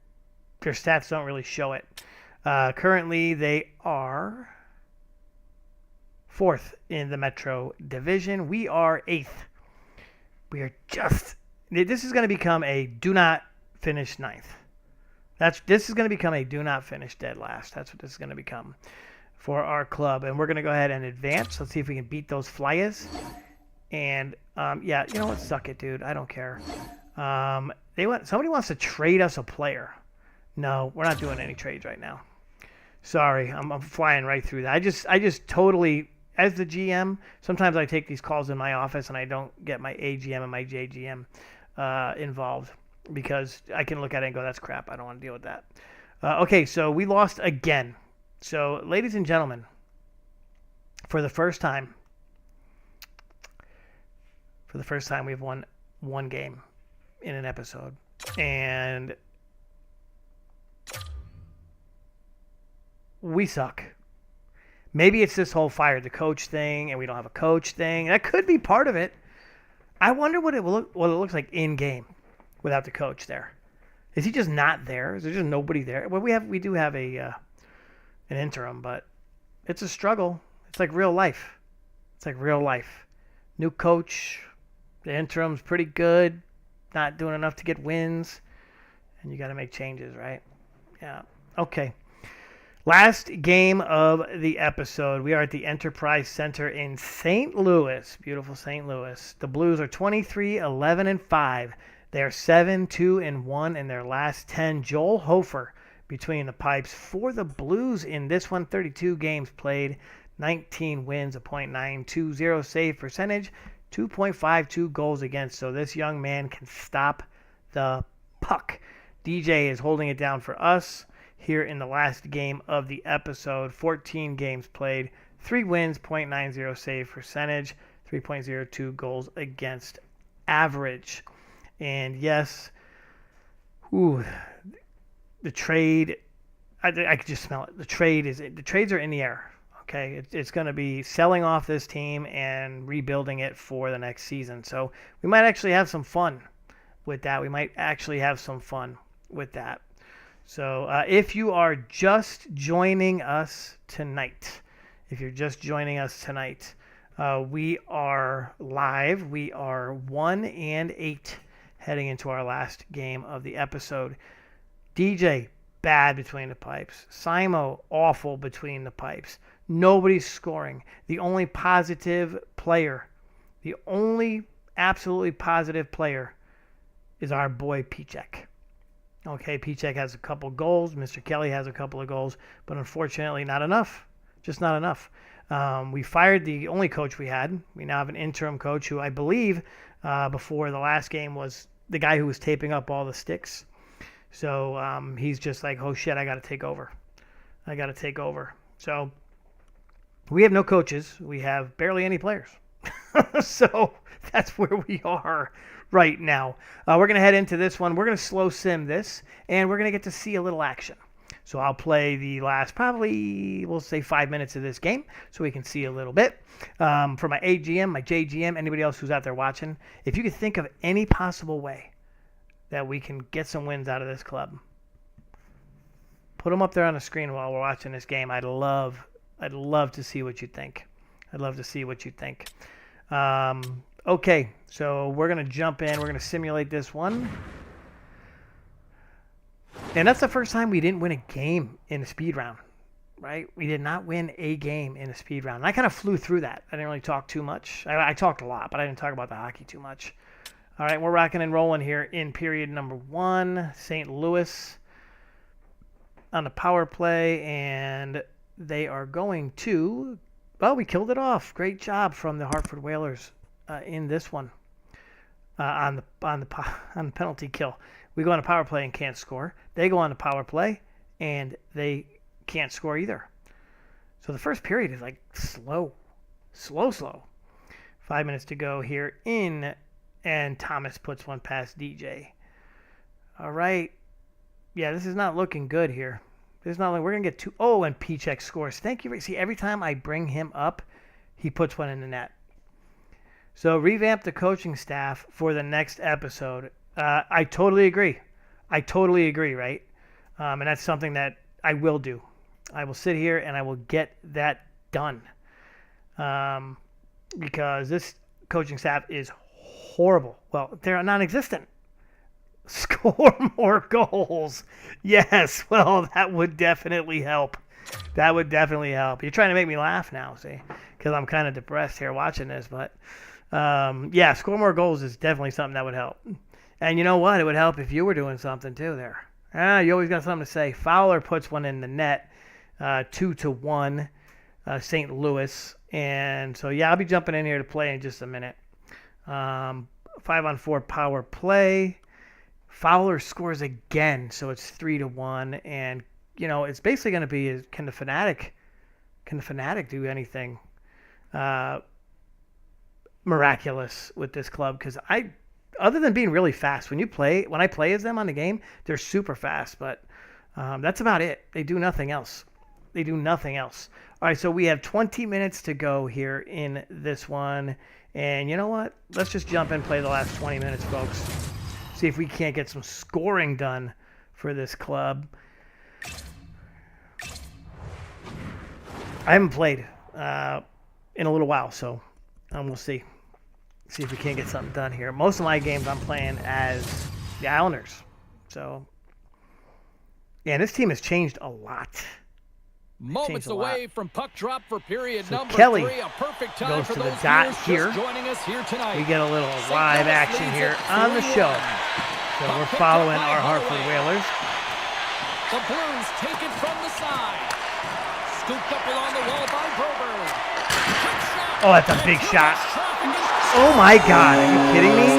Their stats don't really show it. Currently, they are 4th in the Metro Division. We are 8th. This is going to become a do not finish 9th. This is going to become a do not finish dead last. That's what this is going to become for our club. And we're going to go ahead and advance. Let's see if we can beat those Flyers. And, yeah, you know what? Suck it, dude. I don't care. Somebody wants to trade us a player. No, we're not doing any trades right now. Sorry, I'm flying right through that. I just totally, as the GM, sometimes I take these calls in my office and I don't get my AGM and my JGM involved because I can look at it and go, that's crap. I don't want to deal with that. Okay, so we lost again. So, ladies and gentlemen, for the first time, we've won one game in an episode. And we suck. Maybe it's this whole fire the coach thing and we don't have a coach thing. That could be part of it. I wonder what it looks like in game without the coach there. Is he just not there? Is there just nobody there? Well, we do have an interim, but it's a struggle. It's like real life. New coach, the interim's pretty good, not doing enough to get wins, and you got to make changes, right? Yeah. Okay. Last game of the episode. We are at the Enterprise Center in St. Louis. Beautiful St. Louis. The Blues are 23-11-5. They are 7-2-1 in their last 10. Joel Hofer between the pipes for the Blues in this one. 32 games played, 19 wins, a .920 save percentage, 2.52 goals against. So this young man can stop the puck. DJ is holding it down for us here in the last game of the episode. 14 games played, 3 wins, .90 save percentage, 3.02 goals against average. And yes, the trade, I could just smell it. The trades are in the air. Okay, it's going to be selling off this team and rebuilding it for the next season. So we might actually have some fun with that. So if you are just joining us tonight, we are live. We are 1-8 heading into our last game of the episode. DJ, bad between the pipes. Simo, awful between the pipes. Nobody's scoring. The only absolutely positive player is our boy Pichek. Okay, Pichek has a couple goals. Mr. Kelly has a couple of goals, but unfortunately not enough. Just not enough. We fired the only coach we had. We now have an interim coach who I believe before the last game was the guy who was taping up all the sticks. So he's just like, oh shit, I got to take over. So we have no coaches. We have barely any players. So that's where we are right now. We're going to head into this one. We're going to slow sim this, and we're going to get to see a little action. So I'll play the last probably, we'll say 5 minutes of this game so we can see a little bit. For my AGM, my JGM, anybody else who's out there watching, if you could think of any possible way that we can get some wins out of this club, put them up there on the screen while we're watching this game. I'd love to see what you think. Okay, so we're going to jump in. We're going to simulate this one. And that's the first time we didn't win a game in a speed round, right? We did not win a game in a speed round. And I kind of flew through that. I didn't really talk too much. I talked a lot, but I didn't talk about the hockey too much. All right, we're rocking and rolling here in period number 1. St. Louis on the power play, and they are going to... Well, we killed it off. Great job from the Hartford Whalers in this one on the penalty kill. We go on a power play and can't score. They go on a power play and they can't score either. So the first period is like slow. 5 minutes to go here in, and Thomas puts one past DJ. All right. Yeah, this is not looking good here. We're going to get two. Oh, and Pichek scores. Thank you. See, every time I bring him up, he puts one in the net. So revamp the coaching staff for the next episode. I totally agree, right? And that's something that I will do. I will sit here and I will get that done. Because this coaching staff is horrible. Well, they're non-existent. Score more goals. Yes, well, that would definitely help. You're trying to make me laugh now, see, because I'm kind of depressed here watching this. But, yeah, score more goals is definitely something that would help. And you know what? It would help if you were doing something, too, there. You always got something to say. Fowler puts one in the net, 2-1, St. Louis. And so, yeah, I'll be jumping in here to play in just a minute. 5-on-4 power play. Fowler scores again, so it's 3-1, and you know it's basically going to be can the Fanatic do anything miraculous with this club? Because other than being really fast, when I play as them on the game, they're super fast, but that's about it. They do nothing else. All right, so we have 20 minutes to go here in this one, and you know what? Let's just jump in and play the last 20 minutes, folks. See if we can't get some scoring done for this club. I haven't played in a little while, so we'll see. See if we can't get something done here. Most of my games I'm playing as the Islanders. So, yeah, this team has changed a lot. Moments away from puck drop for period number Kelly 3. A perfect time goes for to the those dot viewers here. just joining us here tonight. We get a little live action here on the show. So we're following our Hartford Whalers. The Blues take it from the side. Scooped up along the wall by Broberg. Oh, that's a big shot. Oh my God, are you kidding me?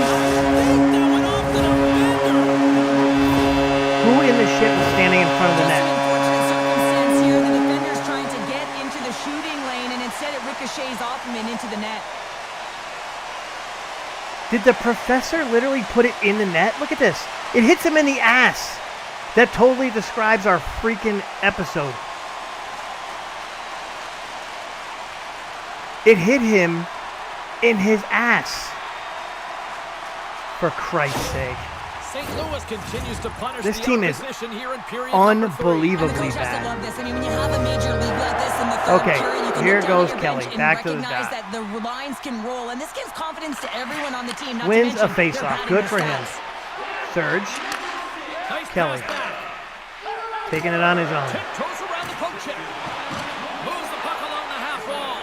Who in the shit was standing in front of the net? Ricochets off him and into the net. Did the professor literally put it in the net? Look at this. It hits him in the ass. That totally describes our freaking episode. It hit him in his ass. For Christ's sake. St. Louis continues to punish this team is here in unbelievably bad. Okay, here goes Kelly. Back to the dot. That the lines can roll, and this gives confidence to everyone on the team. Wins a faceoff. Good for him. Surge. Kelly. Taking it on his own. Tiptoes around the poke check. Moves the puck along the half wall.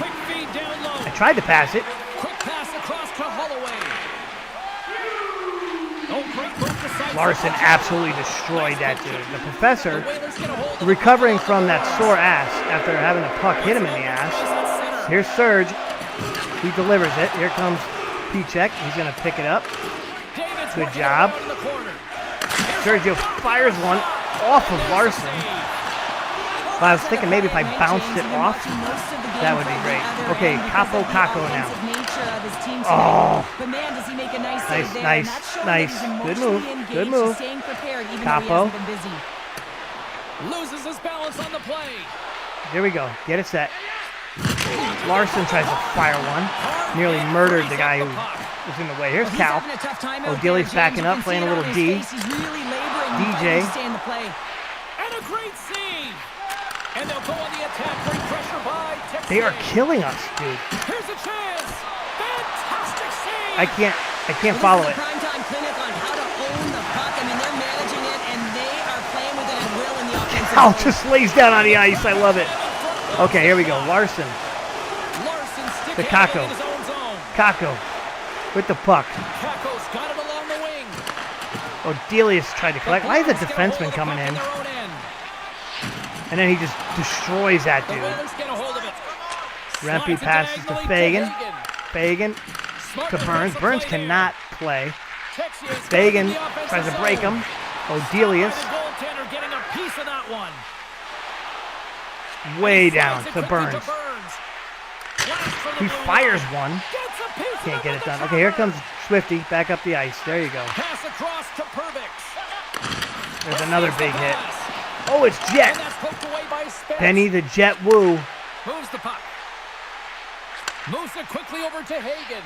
Quick feed down low. I tried to pass it. Quick pass across to Holloway. Larson absolutely destroyed that dude. The professor, recovering from that sore ass after having a puck hit him in the ass. Here's Serge. He delivers it. Here comes Pichek. He's going to pick it up. Good job. Sergio fires one off of Larson. Well, I was thinking maybe if I bounced it off, that would be great. Okay, Capo now. Oh, nice. Good move. Capo. Loses his balance on the play. Here we go. Get it set. Larson tries to fire one. Nearly murdered the guy who was in the way. Here's Cal. O'Gilly's backing up, playing a little D. DJ. And a great save. And they'll go on the attack. Great pressure by Texas. They are killing us, dude. Here's a chance. Fantastic save. I can't follow it. Primetime clinic on how to own the puck. I mean, they're managing it, and they are playing with it at will in the offensive Cal just lays down on the ice. I love it. Okay, here we go. Larson. To Kako. Kako with the puck. Kako's got it along the wing. O'Delius tried to collect. Why is the defenseman coming in? And then he just destroys that dude. Rempe passes to Fagan. Fagan to Burns. Burns cannot play. Fagan tries to break him. O'Delius. Way down to Burns. He fires one. Can't get it done. Okay, here comes Swifty back up the ice. There you go. There's another big hit. Oh, it's Jet. Benny the Jet Woo. Moves the puck. Moves it quickly over to Hagen.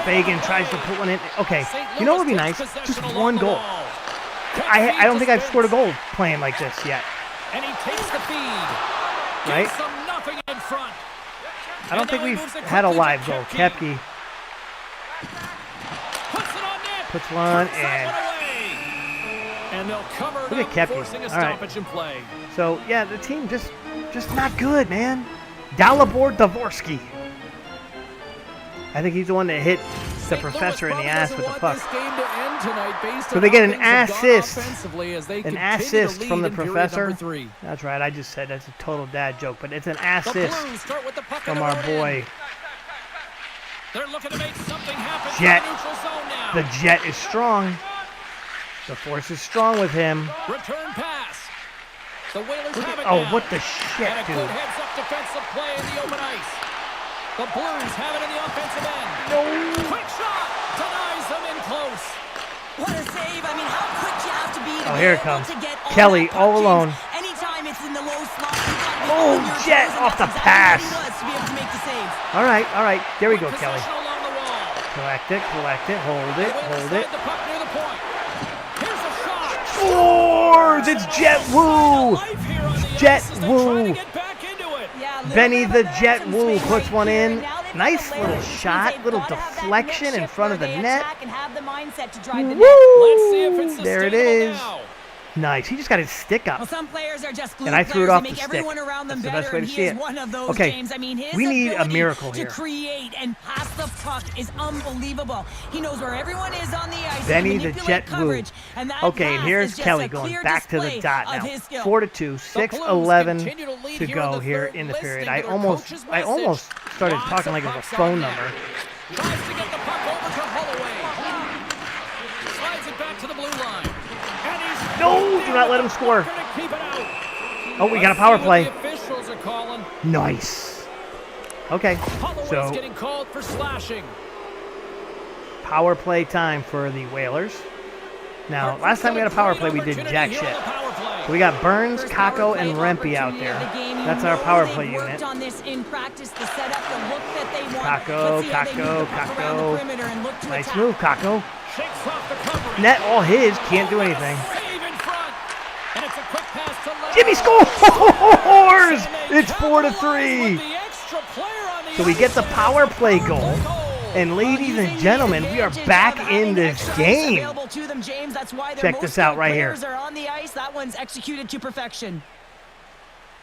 Fagan tries to put one in. Okay, you know what would be nice? Just one goal. I don't think I've scored a goal playing like this yet. And he takes the feed. Right? Nothing in front. I don't think we've had a live goal. Kepke puts one and look at Kepke. All right. So yeah, the team just not good, man. Dalibor Dvorsky. I think he's the one that hit the professor in the ass with the puck. So they get an assist. An assist from the professor. That's right, I just said that's a total dad joke, but it's an assist from our boy. Jet. The Jet is strong. The force is strong with him. Return pass. The Whalers have it oh, now. what the shit, and a dude. good heads-up defensive play in the open ice. The Blues have it in the offensive end. No. Quick shot. Denies them in close. What a save. I mean, how quick you have to be to here it comes. Kelly all alone. Anytime it's in the low slot. Oh, Jet off the pass. To be able to make the saves. All right. There we go, Kelly. Along the wall. Collect it. Hold it. The puck near the point. Here's a shot. Scores! It's Jet Woo! Jet Woo! Benny the Jet Woo puts one in. Nice little shot, little deflection in front of the net. Woo! There it is. Nice. He just got his stick Well, up. some players are just glue And I threw it players off that the make stick. everyone around them That's the best better, way and to he see is it. one of those, Okay, James. I mean, his we need a ability miracle to here. create and pass the puck is unbelievable. He knows where everyone is on the ice. Benny to the manipulate Jet Blue. coverage, and that Okay, and pass here's is just Kelly a going clear back to the display dot of now. his skill. 4-2, The 6:11 Blues continue to lead to here go in the here third, in the period. listening to their coach's I almost message. started Lots talking of like it was a pucks phone on net. number. Tries to get the puck over to Holloway. Slides it back to the blue line. And he's No, do not let him score. gonna keep it out. Oh, we got a power Let's see what play. the officials are calling. Nice. Okay, Holloway's so getting called for slashing. power play time for the Whalers. Now, last time we had a power play, we did jack shit. So we got Burns, First power Kako, play and Rempe out opportunity there. of the game. You That's our know power they've play worked unit. on this in practice, the setup, the look that they want. Kako, Let's see how they move the puck around the Kako. perimeter and look to Nice attack. move, Kako. Shakes off the coverage. Net all his, can't do anything. Save in front. And it's a quick pass to Leo. Jimmy scores! And they It's 4-3. capitalize with the extra player on the So we get the ice, power and it's a play power goal. play goal. And ladies and gentlemen, we are Advantage back of in having this extra ice game. available to them, James. That's why their Check most this out skilled right here. players are on the ice. That one's executed to perfection.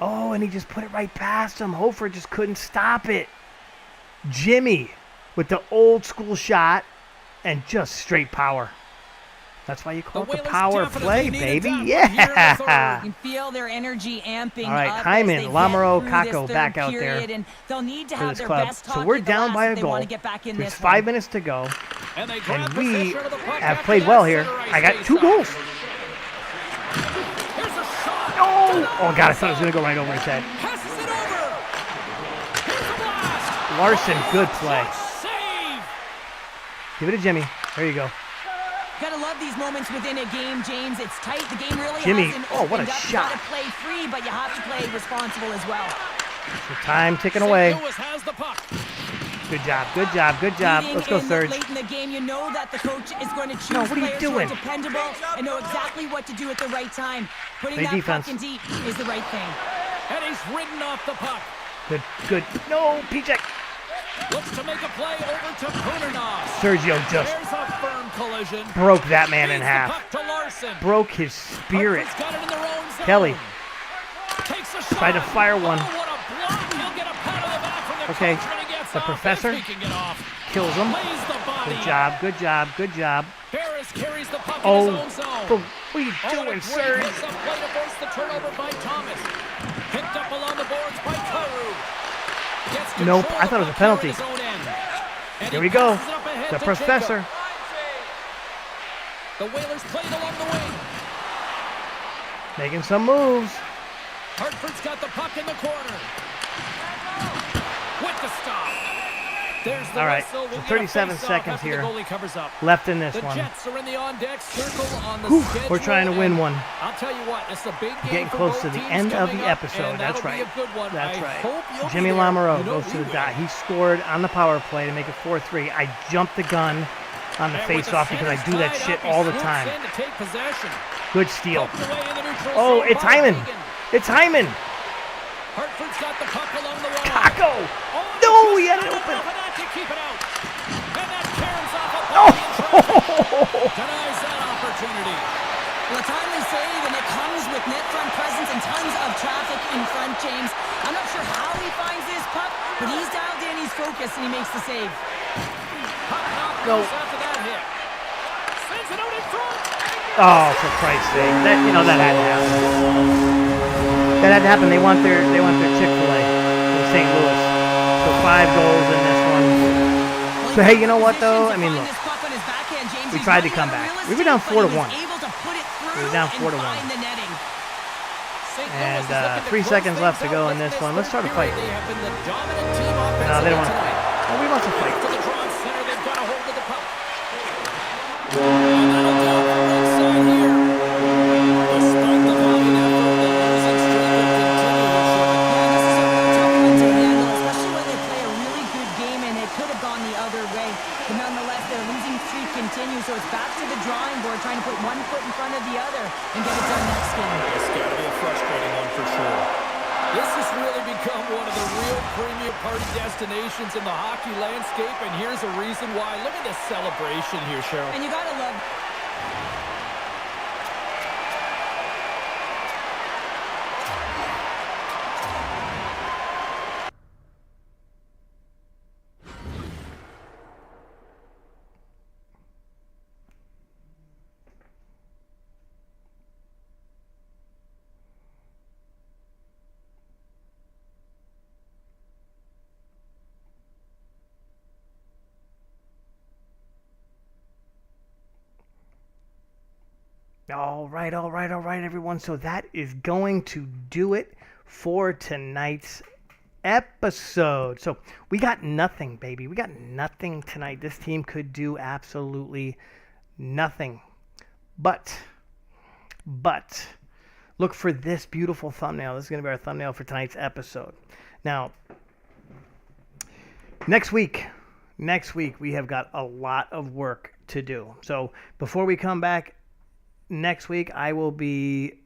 Oh, and he just put it right past him. Hofer just couldn't stop it. Jimmy with the old school shot and just straight power. That's why you call it the Whalers power definitely play, needed baby. that one here in the Yeah. third. You can feel their energy amping All right, up Hyman, as they Lamoureux, get through Kako this back third out there period, and they'll need to for have this their club. best So hockey we're glass down by if a they goal. want to get back in There's this 5 one. minutes to go. And they grab And we possession of the puck have after played that well here. center ice I got 2 faceoff. goals. Here's a shot. No! Oh, God, I thought it was going to go right over his head. Passes it over. Here's a blast. Larson, good play. Save. Give it to Jimmy. There you go. Gotta love these moments within a game, James. It's tight. The game really Jimmy, hasn't oh, what a opened up. shot. You gotta play free, but you have to play responsible as well. The time ticking St. away. Louis has the puck. Good job, good job, good job. Leading Let's go, in Serge. Late in the game, you know that the coach is going to choose No, what are you players who doing? are dependable and know exactly what to do at the right time. Putting Play that defense. puck in deep is the right thing. And he's ridden off the puck. Good, good. No, PJ. Looks to make a play over to Punanov. Sergio just There's a firm collision. broke that man in Feeds the half. puck to Larson. Broke his spirit. Hartford's got it in their own zone. Kelly Takes a shot. tried to fire one. Oh, what a block. He'll get a pat on the back from the Okay, coach when he gets the off. professor He's peeking it off. kills him. Lays the body. Good job, good job, good job. Harris carries the puck in Oh, his own zone. what are you Oh, doing, and a great Serge? hits up play to force the turnover by Thomas. Picked up along the boards by Karu. Gets Nope, control I of thought it was the a penalty. puck here at his own end. And Here he we go. passes it up ahead The to professor. Jacob. The Whalers played along the wing. Making some moves. Hartford's got the puck in the corner. With the stop. There's the All right, whistle. We'll so get a 37 face-off seconds after here The goalie covers up. left in this The one. Jets are in the on-deck circle on the Whew, schedule. we're trying to win and one. I'll tell you what, it's a big game Getting for close both to the teams end of coming the up, episode. and That's that'll be right. a good one. That's I right. hope you'll Jimmy be there. Lamoureux You know goes to we the will. dot. He scored on the power play to make it 4-3. I jumped the gun on the And with face-off because I centers do that tied shit up, he all the swoops time. in to take possession. Good steal. Poked away in the neutral Oh, zone it's by Hyman. Hagen. It's Hyman. Hartford's got the puck along the wall. Kako. Oh, No, he just had it not open. enough of that to keep it out. And that caroms off a No. body in traffic. Denies that opportunity. Well, a timely save, and it comes with net front presence and tons of traffic in front, James. I'm not sure how he finds this puck, but he's dialed in, he's focused, and he makes the save. Puck knocked No. loose after that hit. Sends it out in front. Oh, for Christ's sake! That that had to happen. That had to happen. They want their Chick-fil-A in St. Louis. So 5 goals in this one. So hey, you know what though? I mean, look, we tried to come back. We were down 4-1. We were down 4-1. And 3 seconds left to go in this one. Let's start a fight. They have been the dominant team No, they don't want to offensively fight. tonight. Oh, we want to fight. To the draw center, they've got a hold of the puck. And that'll do it for one side here. Despite the valiant effort, the losing streak will continue to show. Especially when they play a really good game and it could have gone the other way. But nonetheless, their losing streak continues, so it's back to the drawing board, trying to put one foot in front of the other and get it done next game. It's got to be a frustrating one for sure. This has really become one of the real premium party destinations in the hockey landscape, and here's a reason why. Look at this celebration here, Cheryl. And you gotta love All right, everyone. So that is going to do it for tonight's episode. So we got nothing, baby. We got nothing tonight. This team could do absolutely nothing. But look for this beautiful thumbnail. This is going to be our thumbnail for tonight's episode. Now, next week we have got a lot of work to do. So before we come back next week, I will be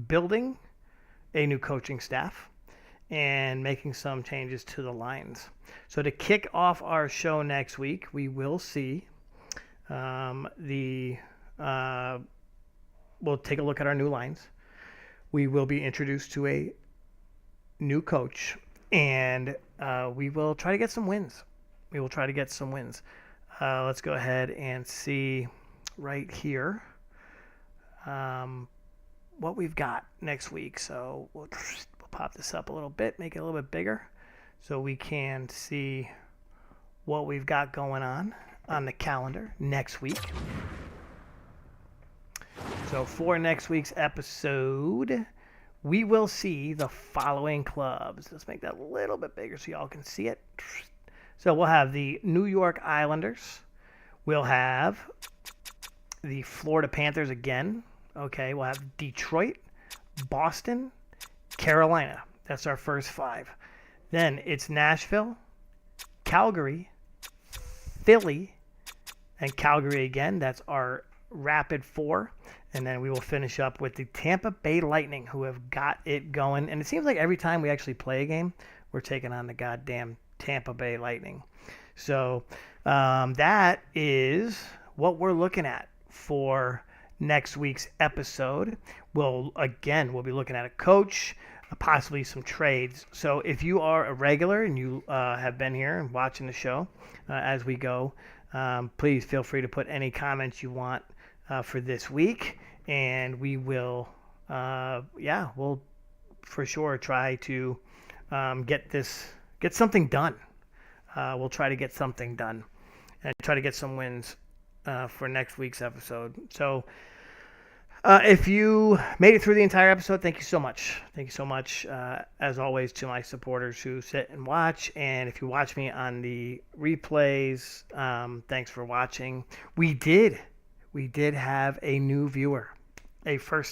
building a new coaching staff and making some changes to the lines. So to kick off our show next week, we will see we'll take a look at our new lines. We will be introduced to a new coach, and we will try to get some wins. Let's go ahead and see right here what we've got next week. So we'll pop this up a little bit, make it a little bit bigger so we can see what we've got going on the calendar next week. So for next week's episode, we will see the following clubs. Let's make that a little bit bigger so y'all can see it. So we'll have the New York Islanders. We'll have the Florida Panthers again. Okay, we'll have Detroit, Boston, Carolina. That's our first 5. Then it's Nashville, Calgary, Philly, and Calgary again. That's our rapid 4. And then we will finish up with the Tampa Bay Lightning, who have got it going. And it seems like every time we actually play a game, we're taking on the goddamn Tampa Bay Lightning. So that is what we're looking at for next week's episode. We'll be looking at a coach, possibly some trades. So if you are a regular and you have been here and watching the show as we go, please feel free to put any comments you want for this week, and we will we'll for sure try to get something done. We'll try to get something done and try to get some wins for next week's episode. So if you made it through the entire episode, thank you so much. Thank you so much, as always, to my supporters who sit and watch. And if you watch me on the replays, thanks for watching. We did have a new viewer, a first